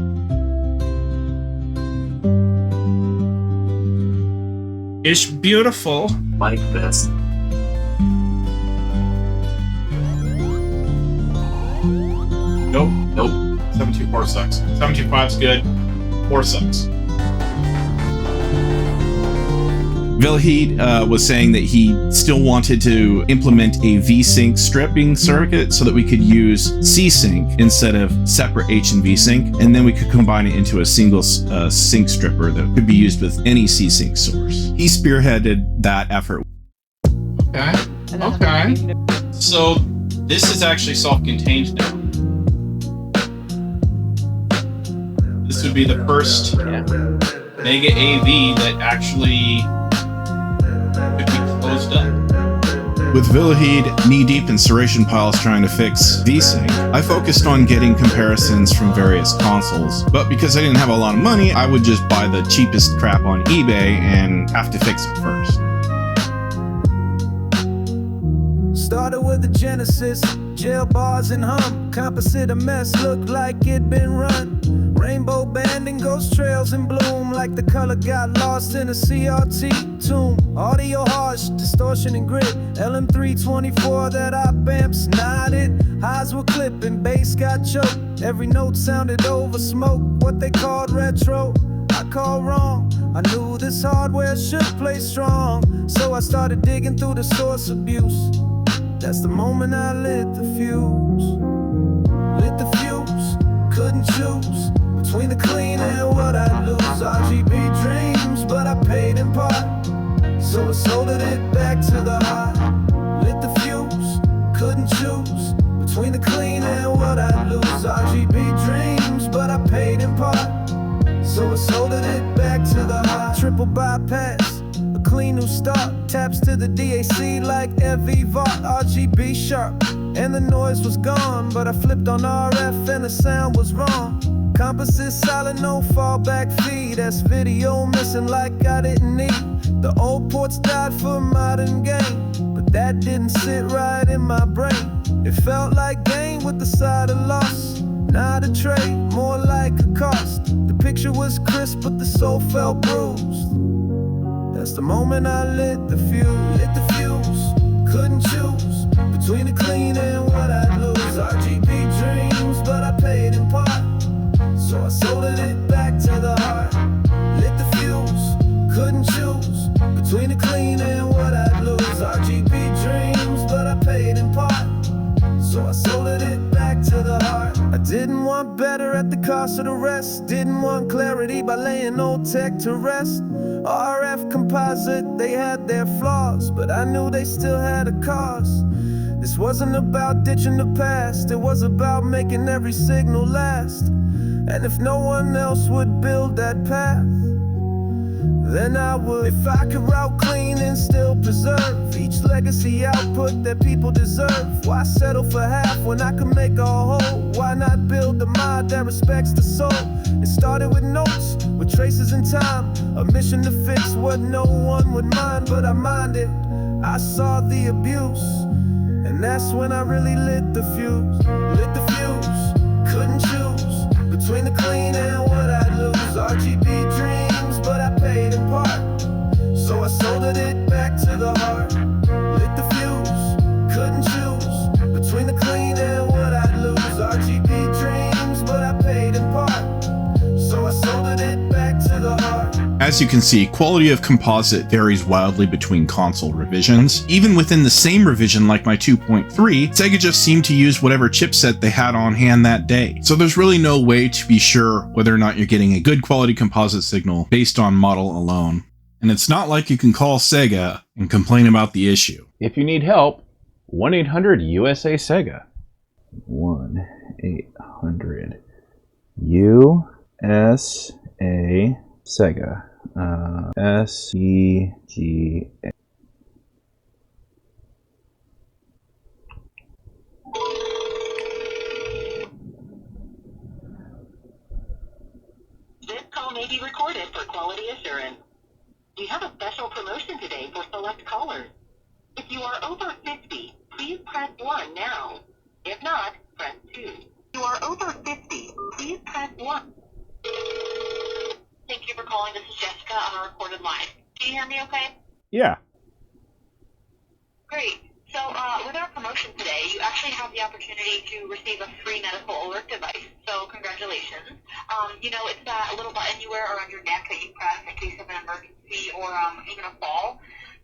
It's beautiful. Like this. Nope. 724 sucks. 725's good. 4 sucks. Villihed was saying that he still wanted to implement a VSync stripping circuit so that we could use C-Sync instead of separate H and V-Sync, and then we could combine it into a single sync stripper that could be used with any C-Sync source. He spearheaded that effort. Okay. Okay. So this is actually self-contained now. This would be the first MegaAV that actually could be closed up. With Villihed knee-deep in serration piles trying to fix VSync, I focused on getting comparisons from various consoles, but because I didn't have a lot of money, I would just buy the cheapest crap on eBay and have to fix it first. Started with the Genesis, jail bars and hum. Composite a mess, looked like it'd been run. Rainbow banding, ghost trails in bloom, like the color got lost in a CRT tomb. Audio harsh, distortion and grit. LM324 that op amps nodded. Highs were clipping, bass got choked. Every note sounded over smoke, what they called retro. I called wrong. I knew this hardware should play strong, so I started digging through the source abuse. That's the moment I lit the fuse. Lit the fuse, couldn't choose between the clean and what I lose. RGB dreams, but I paid in part, so I sold it back to the heart. Lit the fuse, couldn't choose between the clean and what I lose. RGB dreams, but I paid in part, so I sold it back to the heart. Triple bypass, a clean new start. Taps to the DAC like FV-Vault. RGB sharp, and the noise was gone, but I flipped on RF and the sound was wrong. Composite solid, no fallback feed. That's video missing like I didn't need. The old ports died for a modern game, but that didn't sit right in my brain. It felt like gain with the side of loss, not a trade, more like a cost. The picture was crisp, but the soul felt bruised. That's the moment I lit the fuse. Lit the fuse, couldn't choose between the clean and what I'd lose. RGB dreams, but I paid in part, so I sold it back to the heart. Lit the fuse, couldn't choose between the clean and what I'd lose. RGB dreams, but I paid in part, so I sold it back to the heart. I didn't want better at the cost of the rest. Didn't want clarity by laying old tech to rest. RF composite, they had their flaws, but I knew they still had a cause. This wasn't about ditching the past, it was about making every signal last. And if no one else would build that path, then I would. If I could route clean and still preserve each legacy output that people deserve, why settle for half when I could make a whole? Why not build a mod that respects the soul? It started with notes, with traces in time, a mission to fix what no one would mind, but I minded. I saw the abuse, and that's when I really lit the fuse. Lit the fuse, couldn't choose between the clean and what I'd lose. RGB dreams, but I paid in part, so I sold it back to the heart. Lit the fuse, couldn't choose between the clean and what I'd lose. RGB dreams, but I paid in part, so I sold it back to the heart. As you can see, quality of composite varies wildly between console revisions. Even within the same revision like my 2.3, SEGA just seemed to use whatever chipset they had on hand that day. So there's really no way to be sure whether or not you're getting a good quality composite signal based on model alone. And it's not like you can call SEGA and complain about the issue. If you need help, 1-800-USA-SEGA. 1-800-USA-SEGA. SEGA. This call may be recorded for quality assurance. We have a special promotion today for select callers. If you are over 50, please press 1 now. If not, press 2. If you are over 50, please press 1. Thank you for calling. This is Jessica on a recorded line. Can you hear me okay? Yeah. Great. So with our promotion today, you actually have the opportunity to receive a free medical alert device. So congratulations. congratulations. You know, it's that little button you wear around your neck that you press in case of an emergency or even a fall.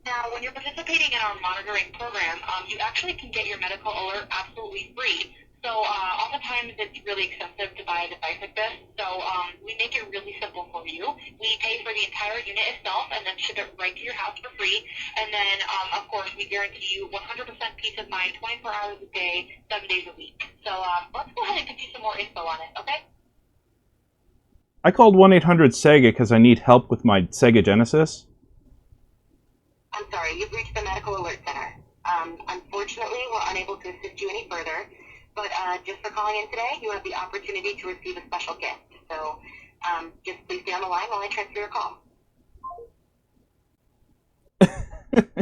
Now, when you're participating in our monitoring program, you actually can get your medical alert absolutely free. So oftentimes it's really expensive to buy a device like this. So we make it really simple for you. We pay for the entire unit itself and then ship it right to your house for free. And then, of course, we guarantee you 100% peace of mind, 24 hours a day, 7 days a week. So let's go ahead and get you some more info on it, okay? I called 1-800-SEGA because I need help with my SEGA Genesis. I'm sorry, you've reached the Medical Alert Center. Unfortunately, we're unable to assist you any further, but just for calling in today, you have the opportunity to receive a special gift. So just please stay on the line while I transfer your call.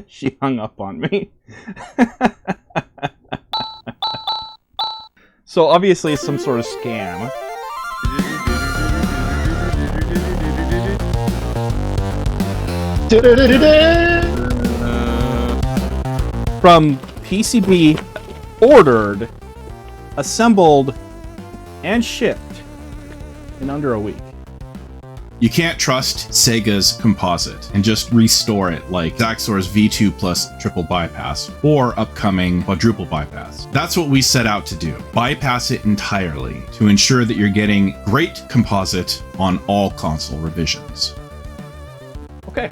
She hung up on me. So obviously it's some sort of scam. From PCB ordered, assembled, and shipped in under a week. You can't trust Sega's Composite and just restore it like Daxor's V2 plus triple bypass or upcoming quadruple bypass. That's what we set out to do. Bypass it entirely to ensure that you're getting great Composite on all console revisions. Okay,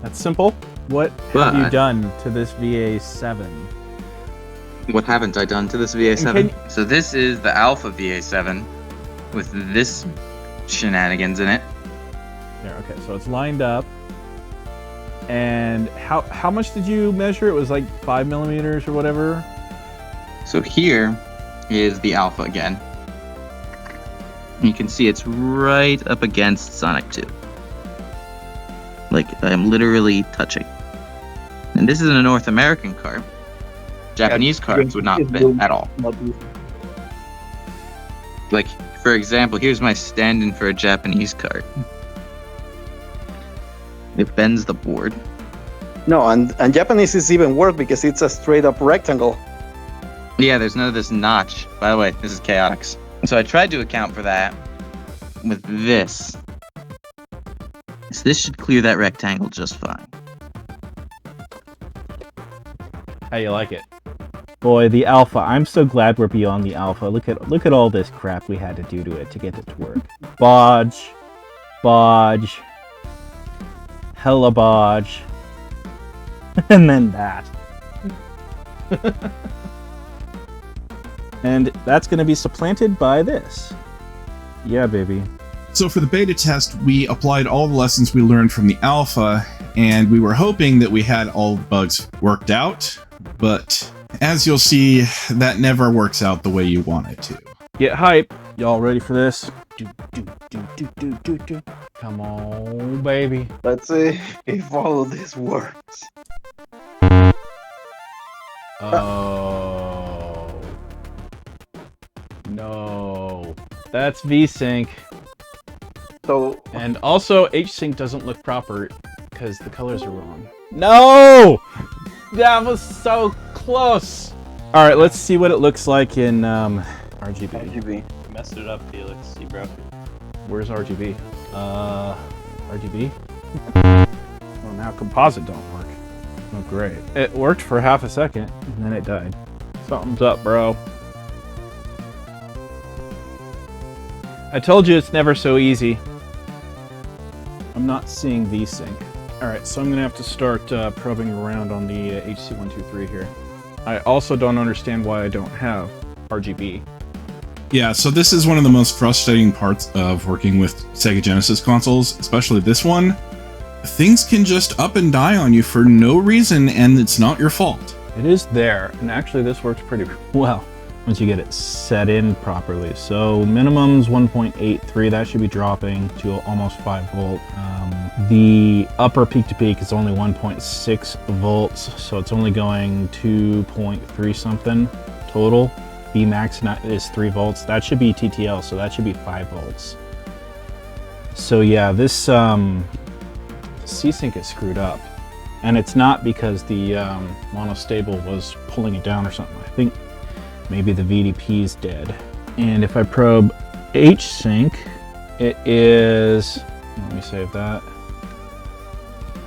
that's simple. What have you done to this VA7? What haven't I done to this VA7? So this is the Alpha VA7 with this shenanigans in it. There, okay, so it's lined up. And how much did you measure? It was like 5 millimeters or whatever? So here is the Alpha again. You can see it's right up against Sonic 2. Like, I'm literally touching. And this isn't a North American card. Japanese cards would not fit at all. Like, for example, here's my stand-in for a Japanese card. It bends the board. No, and Japanese is even worse because it's a straight-up rectangle. Yeah, there's none of this notch. By the way, this is Chaotix. So I tried to account for that with this. So this should clear that rectangle just fine. How you like it? Boy, the Alpha. I'm so glad we're beyond the Alpha. Look at all this crap we had to do to it to get it to work. Bodge. Hella bodge. And then that. And that's going to be supplanted by this. Yeah, baby. So for the beta test, we applied all the lessons we learned from the alpha, and we were hoping that we had all the bugs worked out, but as you'll see, that never works out the way you want it to. Get hype. Y'all ready for this? Come on, baby. Let's see if all of this works. Oh. No. That's VSync. So, and also HSync doesn't look proper because the colors are wrong. No! That was so close! Alright, let's see what it looks like in RGB. You messed it up, Felix. You broke it. Where's RGB? RGB? Well, now Composite don't work. Oh, great. It worked for half a second, and then it died. Something's up, bro. I told you it's never so easy. I'm not seeing VSync. Alright, so I'm going to have to start probing around on the HC123 here. I also don't understand why I don't have RGB. Yeah, so this is one of the most frustrating parts of working with SEGA Genesis consoles, especially this one. Things can just up and die on you for no reason, and it's not your fault. It is there, and actually this works pretty well once you get it set in properly. So minimum's 1.83, that should be dropping to almost 5 volt. The upper peak to peak is only 1.6 volts, so it's only going 2.3 something total. Vmax is 3 volts. That should be TTL, so that should be 5 volts. So yeah, this C-Sync is screwed up. And it's not because the monostable was pulling it down or something. I think maybe the VDP is dead. And if I probe H-Sync, it is, let me save that,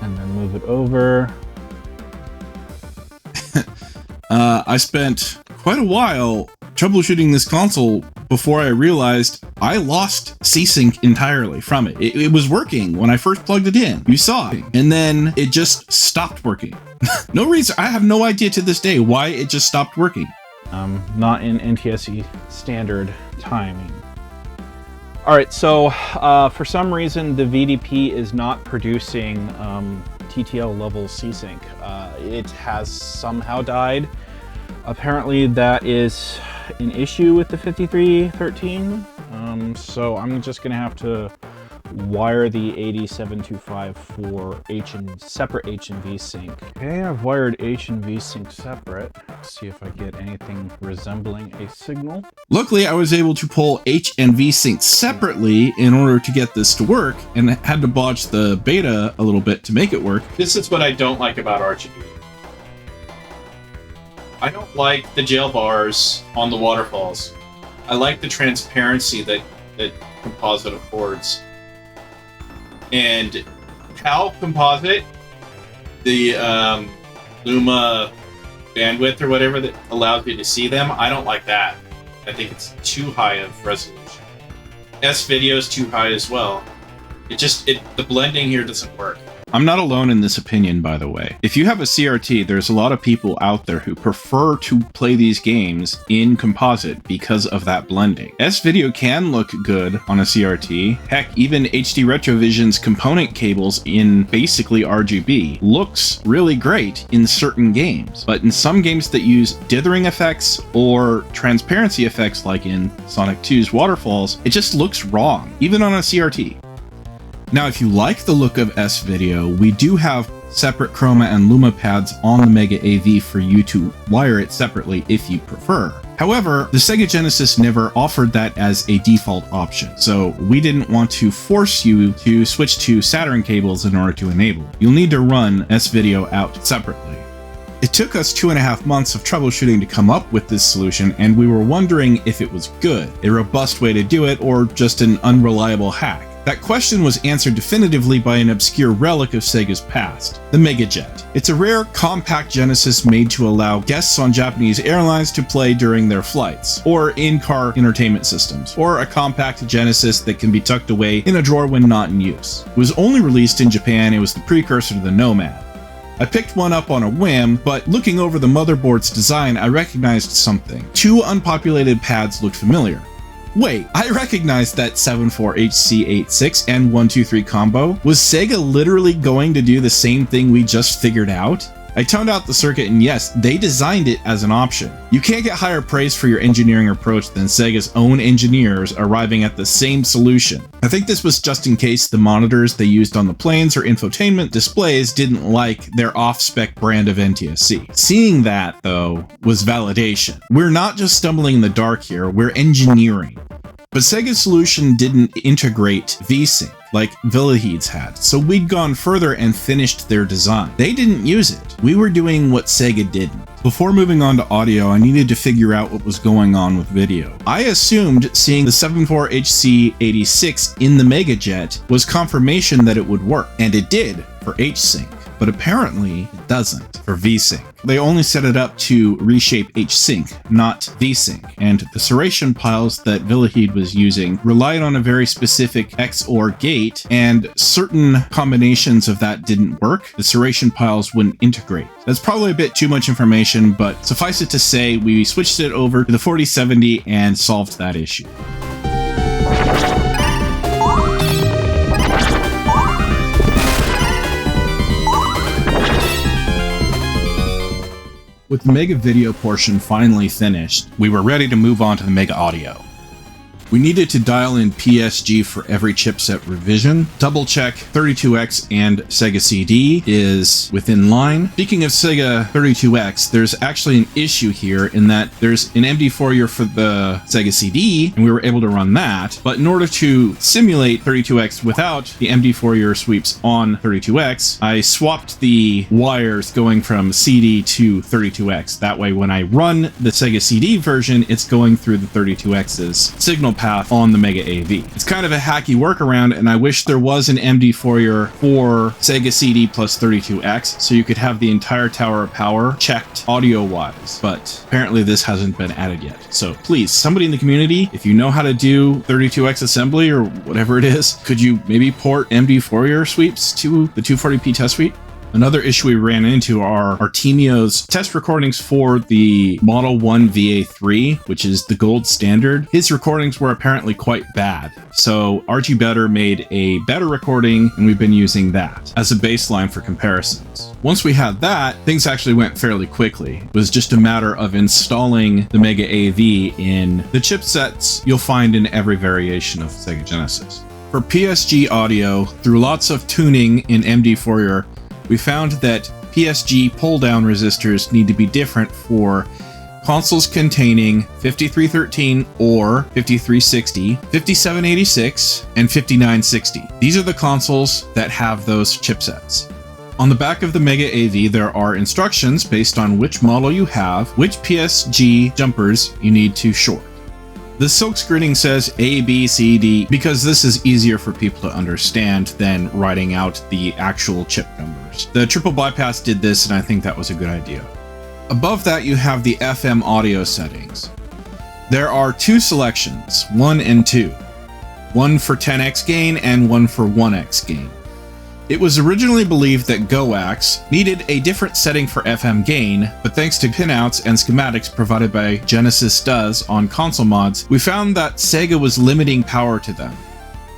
and then move it over. I spent quite a while troubleshooting this console before I realized I lost C-Sync entirely from it. It was working when I first plugged it in. You saw it. And then it just stopped working. No reason. I have no idea to this day why it just stopped working. Not in NTSC standard timing. All right, so for some reason, the VDP is not producing TTL level C-Sync. It has somehow died. Apparently that is an issue with the 5313. So I'm just gonna have to wire the 8725 for separate H and V sync. Okay, I've wired H and V sync separate. Let's see if I get anything resembling a signal. Luckily, I was able to pull H and V sync separately in order to get this to work, and had to bodge the beta a little bit to make it work. This is what I don't like about RGB. I don't like the jail bars on the waterfalls. I like the transparency that Composite affords. And PAL Composite, the Luma bandwidth or whatever that allows you to see them, I don't like that. I think it's too high of resolution. S-Video is too high as well. The blending here doesn't work. I'm not alone in this opinion, by the way. If you have a CRT, there's a lot of people out there who prefer to play these games in Composite because of that blending. S-Video can look good on a CRT. Heck, even HD Retrovision's component cables in basically RGB looks really great in certain games. But in some games that use dithering effects or transparency effects like in Sonic 2's Waterfalls, it just looks wrong, even on a CRT. Now, if you like the look of S-Video, we do have separate Chroma and Luma pads on the MegaAV for you to wire it separately if you prefer. However, the SEGA Genesis never offered that as a default option, so we didn't want to force you to switch to Saturn cables in order to enable it. You'll need to run S-Video out separately. It took us 2.5 months of troubleshooting to come up with this solution, and we were wondering if it was good, a robust way to do it, or just an unreliable hack. That question was answered definitively by an obscure relic of Sega's past, the MegaJet. It's a rare, compact Genesis made to allow guests on Japanese airlines to play during their flights, or in-car entertainment systems, or a compact Genesis that can be tucked away in a drawer when not in use. It was only released in Japan. It was the precursor to the Nomad. I picked one up on a whim, but looking over the motherboard's design, I recognized something. Two unpopulated pads looked familiar. Wait, I recognized that 74HC86 and 123 combo. Was Sega literally going to do the same thing we just figured out? I toned out the circuit, and yes, they designed it as an option. You can't get higher praise for your engineering approach than Sega's own engineers arriving at the same solution. I think this was just in case the monitors they used on the planes or infotainment displays didn't like their off-spec brand of NTSC. Seeing that, though, was validation. We're not just stumbling in the dark here, we're engineering. But Sega's solution didn't integrate VSync like Villihed's had, so we'd gone further and finished their design. They didn't use it. We were doing what Sega didn't. Before moving on to audio, I needed to figure out what was going on with video. I assumed seeing the 74HC86 in the MegaJet was confirmation that it would work, and it did for H-Sync. But apparently it doesn't for VSync. They only set it up to reshape H-Sync, not VSync, and the serration piles that Villihed was using relied on a very specific XOR gate, and certain combinations of that didn't work. The serration piles wouldn't integrate. That's probably a bit too much information, but suffice it to say, we switched it over to the 4070 and solved that issue. With the Mega Video portion finally finished, we were ready to move on to the Mega Audio. We needed to dial in PSG for every chipset revision, double check 32X and Sega CD is within line. Speaking of Sega 32X, there's actually an issue here in that there's an MD4 year for the Sega CD, and we were able to run that, but in order to simulate 32X without the MD4 year sweeps on 32X, I swapped the wires going from CD to 32X. That way when I run the Sega CD version, it's going through the 32X's signal path on the MegaAV. It's kind of a hacky workaround, and I wish there was an MD Fourier for Sega CD plus 32X, so you could have the entire tower of power checked audio-wise, but apparently this hasn't been added yet. So please, somebody in the community, if you know how to do 32X assembly or whatever it is, could you maybe port MD Fourier sweeps to the 240p test suite? Another issue we ran into are Artemio's test recordings for the Model 1 VA3, which is the gold standard. His recordings were apparently quite bad. So RGBeter made a better recording, and we've been using that as a baseline for comparisons. Once we had that, things actually went fairly quickly. It was just a matter of installing the MegaAV in the chipsets you'll find in every variation of SEGA Genesis. For PSG audio, through lots of tuning in MD Fourier, we found that PSG pull-down resistors need to be different for consoles containing 5313 or 5360, 5786, and 5960. These are the consoles that have those chipsets. On the back of the MegaAV, there are instructions based on which model you have, which PSG jumpers you need to short. The silk screening says A, B, C, D because this is easier for people to understand than writing out the actual chip numbers. The triple bypass did this, and I think that was a good idea. Above that, you have the FM audio settings. There are two selections, 1 and 2. One for 10x gain and one for 1x gain. It was originally believed that GoAx needed a different setting for FM gain, but thanks to pinouts and schematics provided by Genesis Does on console mods, we found that Sega was limiting power to them.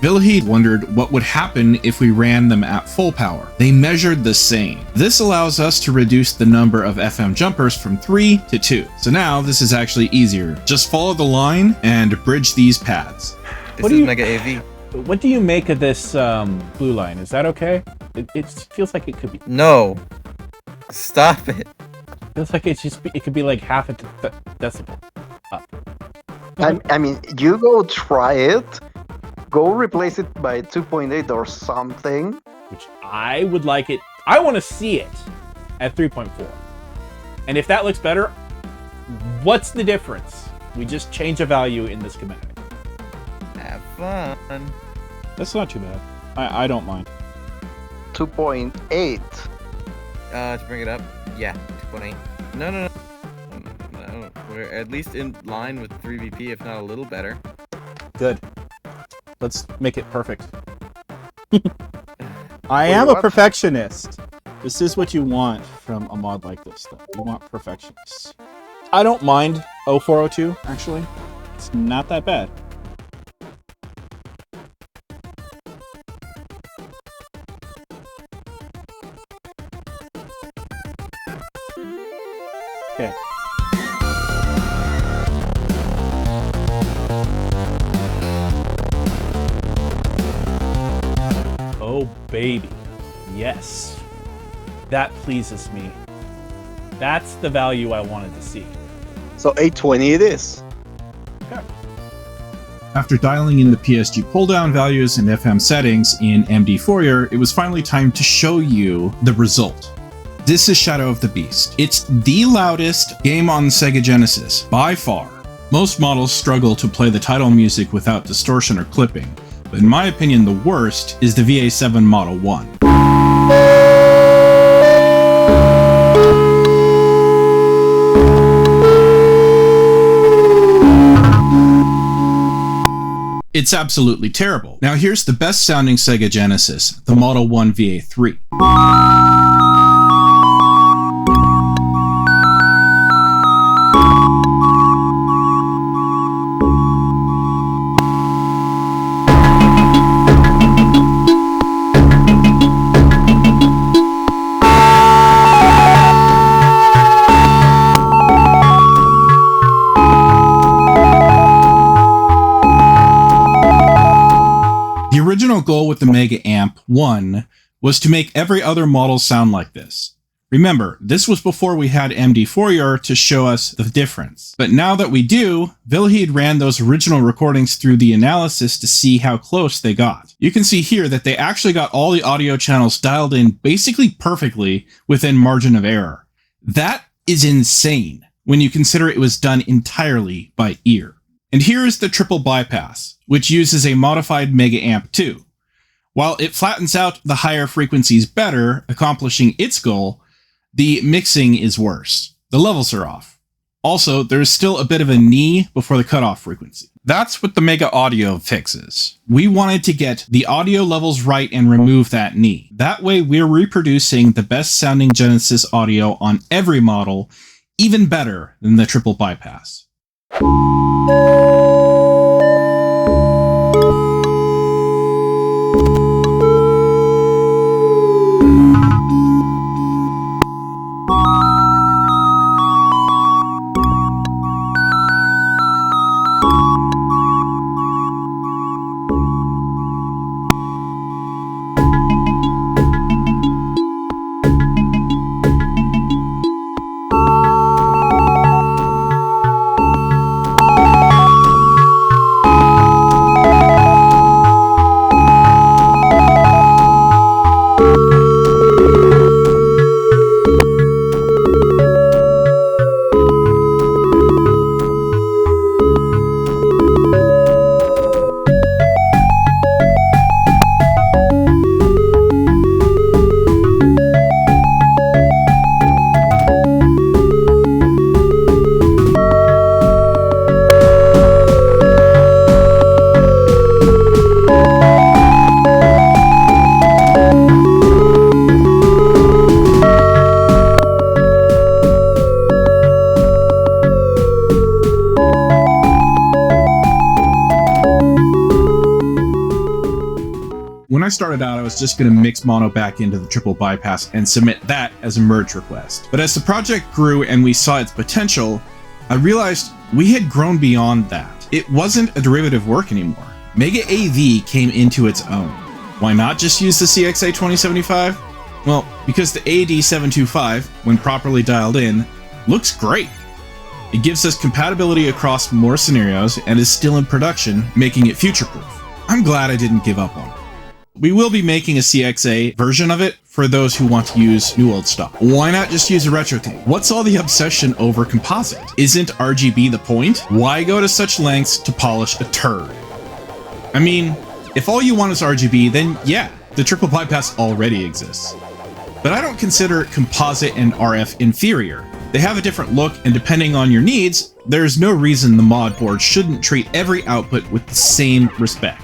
Villihed wondered what would happen if we ran them at full power. They measured the same. This allows us to reduce the number of FM jumpers from 3 to 2. So now this is actually easier. Just follow the line and bridge these pads. This is MegaAV. What do you make of this blue line? Is that okay? It feels like it could be. No. Stop it. Feels like it could be like half a decibel up. I mean, you go try it. Go replace it by 2.8 or something. Which I would like it. I want to see it at 3.4. And if that looks better, what's the difference? We just change a value in the schematic. Have fun. That's not too bad. I don't mind. 2.8. To bring it up, yeah, 2.8. No. We're at least in line with 3VP, if not a little better. Good. Let's make it perfect. I am a perfectionist. This is what you want from a mod like this, though. You want perfectionists. I don't mind 0402, actually. It's not that bad. Okay. Oh, baby. Yes. That pleases me. That's the value I wanted to see. So 820 it is. Okay. After dialing in the PSG pull-down values and FM settings in MD Fourier, it was finally time to show you the result. This is Shadow of the Beast. It's the loudest game on Sega Genesis, by far. Most models struggle to play the title music without distortion or clipping, but in my opinion the worst is the VA7 Model 1. It's absolutely terrible. Now here's the best sounding Sega Genesis, the Model 1 VA3. The original goal with the MegaAmp 1 was to make every other model sound like this. Remember, this was before we had MD Fourier to show us the difference. But now that we do, Villihed ran those original recordings through the analysis to see how close they got. You can see here that they actually got all the audio channels dialed in basically perfectly within margin of error. That is insane when you consider it was done entirely by ear. And here is the triple bypass, which uses a modified MegaAmp 2. While it flattens out the higher frequencies better, accomplishing its goal, the mixing is worse. The levels are off. Also, there's still a bit of a knee before the cutoff frequency. That's what the Mega Audio fixes. We wanted to get the audio levels right and remove that knee. That way we're reproducing the best sounding Genesis audio on every model, even better than the triple bypass. When I started out, I was just going to mix mono back into the triple bypass and submit that as a merge request. But as the project grew and we saw its potential, I realized we had grown beyond that. It wasn't a derivative work anymore. MegaAV came into its own. Why not just use the CXA 2075? Well, because the AD725, when properly dialed in, looks great. It gives us compatibility across more scenarios and is still in production, making it future-proof. I'm glad I didn't give up on it. We will be making a CXA version of it for those who want to use new old stock. Why not just use a retro tape? What's all the obsession over composite? Isn't RGB the point? Why go to such lengths to polish a turd? I mean, if all you want is RGB, then yeah, the triple bypass already exists. But I don't consider composite and RF inferior. They have a different look, and depending on your needs, there's no reason the mod board shouldn't treat every output with the same respect.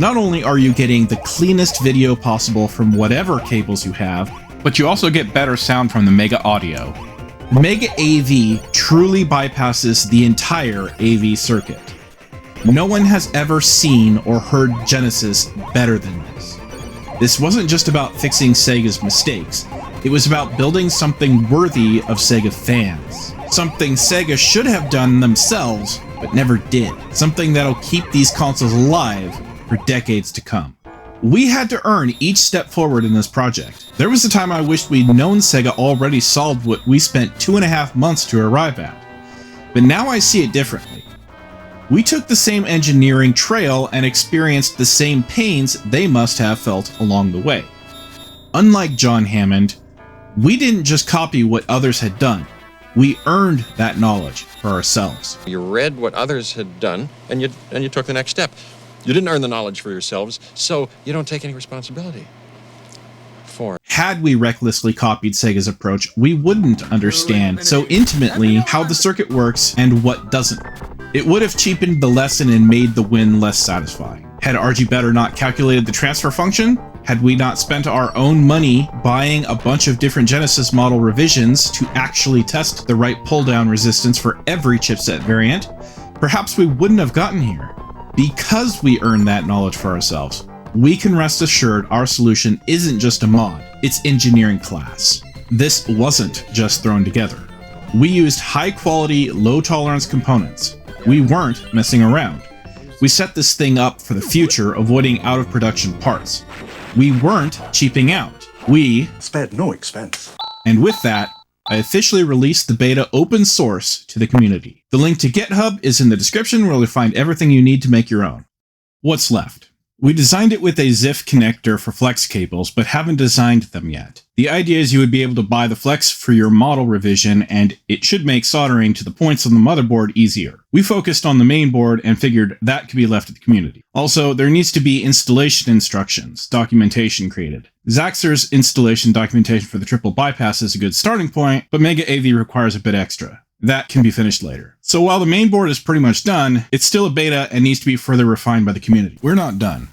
Not only are you getting the cleanest video possible from whatever cables you have, but you also get better sound from the Mega Audio. MegaAV truly bypasses the entire AV circuit. No one has ever seen or heard Genesis better than this. This wasn't just about fixing Sega's mistakes, it was about building something worthy of Sega fans. Something Sega should have done themselves, but never did. Something that'll keep these consoles alive for decades to come. We had to earn each step forward in this project. There was a time I wished we'd known Sega already solved what we spent 2.5 months to arrive at. But now I see it differently. We took the same engineering trail and experienced the same pains they must have felt along the way. Unlike John Hammond, we didn't just copy what others had done. We earned that knowledge for ourselves. You read what others had done, and you took the next step. You didn't earn the knowledge for yourselves, so you don't take any responsibility for it. Had we recklessly copied Sega's approach, we wouldn't understand so intimately how the circuit works and what doesn't. It would have cheapened the lesson and made the win less satisfying. Had RGBeter not calculated the transfer function? Had we not spent our own money buying a bunch of different Genesis model revisions to actually test the right pull-down resistance for every chipset variant? Perhaps we wouldn't have gotten here. Because we earned that knowledge for ourselves, we can rest assured our solution isn't just a mod, it's engineering class. This wasn't just thrown together. We used high-quality, low-tolerance components. We weren't messing around. We set this thing up for the future, avoiding out-of-production parts. We weren't cheaping out. We spared no expense. And with that, I officially released the beta open source to the community. The link to GitHub is in the description where you'll find everything you need to make your own. What's left? We designed it with a ZIF connector for flex cables, but haven't designed them yet. The idea is you would be able to buy the flex for your model revision, and it should make soldering to the points on the motherboard easier. We focused on the main board and figured that could be left to the community. Also, there needs to be installation instructions, documentation created. Zaxxer's installation documentation for the triple bypass is a good starting point, but MegaAV requires a bit extra. That can be finished later. So while the main board is pretty much done, it's still a beta and needs to be further refined by the community. We're not done.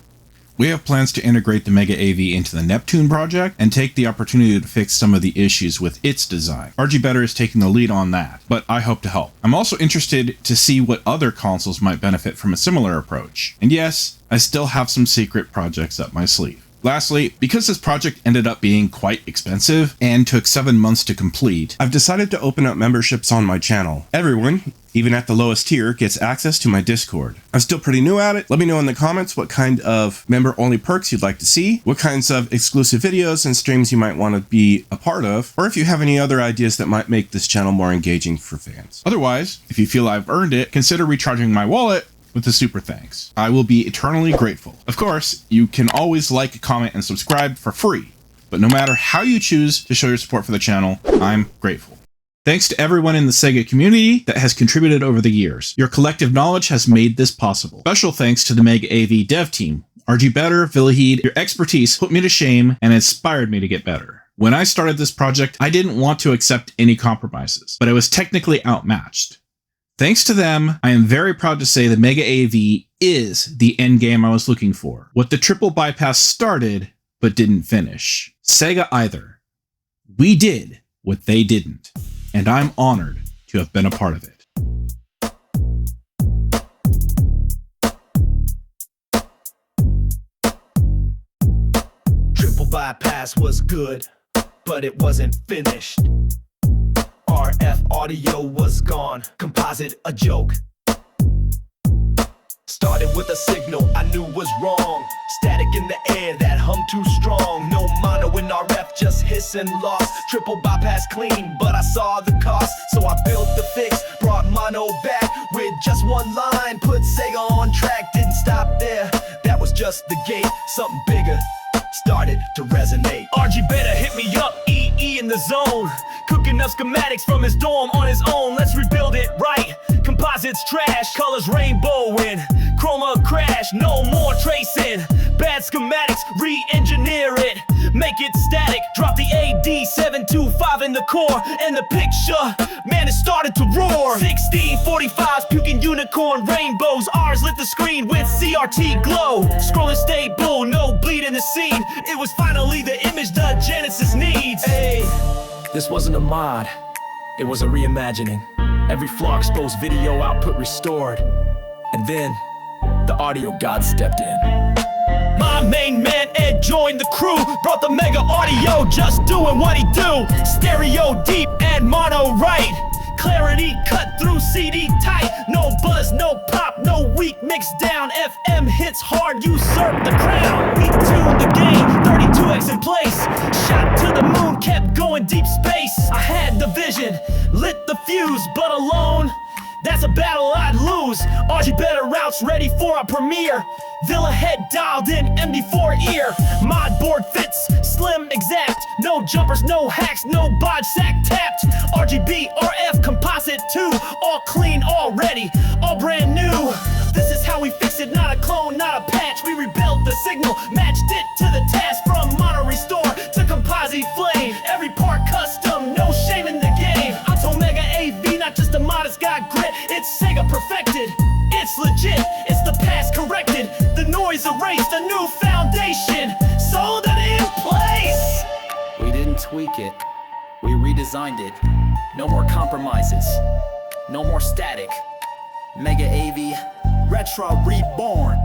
We have plans to integrate the MegaAV into the Neptune project and take the opportunity to fix some of the issues with its design. RGBeter is taking the lead on that, but I hope to help. I'm also interested to see what other consoles might benefit from a similar approach. And yes, I still have some secret projects up my sleeve. Lastly, because this project ended up being quite expensive and took 7 months to complete, I've decided to open up memberships on my channel. Everyone, even at the lowest tier, gets access to my Discord. I'm still pretty new at it. Let me know in the comments what kind of member-only perks you'd like to see, what kinds of exclusive videos and streams you might want to be a part of, or if you have any other ideas that might make this channel more engaging for fans. Otherwise, if you feel I've earned it, consider recharging my wallet with a super thanks. I will be eternally grateful. Of course, you can always like, comment, and subscribe for free, but no matter how you choose to show your support for the channel, I'm grateful. Thanks to everyone in the SEGA community that has contributed over the years. Your collective knowledge has made this possible. Special thanks to the MegaAV dev team. RGBeter, Villihed, your expertise put me to shame and inspired me to get better. When I started this project, I didn't want to accept any compromises, but I was technically outmatched. Thanks to them, I am very proud to say the MegaAV is the endgame I was looking for. What the triple bypass started, but didn't finish. SEGA either. We did what they didn't, and I'm honored to have been a part of it. Triple bypass was good, but it wasn't finished. RF audio was gone, composite a joke. Started with a signal I knew was wrong. Static in the air that hum too strong. No mono in RF, just hiss and loss. Triple bypass clean, but I saw the cost. So I built the fix, brought mono back with just one line. Put SEGA on track, didn't stop there. That was just the gate, something bigger started to resonate. RGBeter hit me up, EE in the zone. Cooking up schematics from his dorm on his own. Let's rebuild it right. Composites trash, colors rainbow in. Chroma crash, no more tracing. Bad schematics, re-engineer it. Make it static, drop the AD725 in the core. And the picture, man, it started to roar. 1645s, puking unicorn rainbows. Ours lit the screen with CRT glow. Scrolling stable, no bleed in the scene. It was finally the image the Genesis needs. Hey, this wasn't a mod, it was a reimagining. Every flaw exposed, video output restored. And then, the audio god stepped in. My main man Ed joined the crew. Brought the mega audio, just doing what he do. Stereo deep and mono right. Clarity cut through CD tight. No buzz, no pop, no weak mix down. FM hits hard, usurp the crown. We tuned the game, 32X in place. Shot to the moon, kept going deep space. I had the vision, lit the fuse, but alone, that's a battle I'd lose. RGBeter routes ready for a premiere. Villihed dialed in, MD4 ear. Mod board fits, slim exact. No jumpers, no hacks, no bodge sack tapped. RGB, RF, composite 2. All clean, all ready, all brand new. This is how we fix it, not a clone, not a patch. We rebuilt the signal, matched it to the task. From mono restore to composite flame. Every part custom, no shame in the game. I told MegaAV, not just a modest got grit. It's SEGA perfected, it's legit, it's the past corrected. The noise erased, a new foundation soldered in place. We didn't tweak it, we redesigned it. No more compromises, no more static. MegaAV, retro reborn.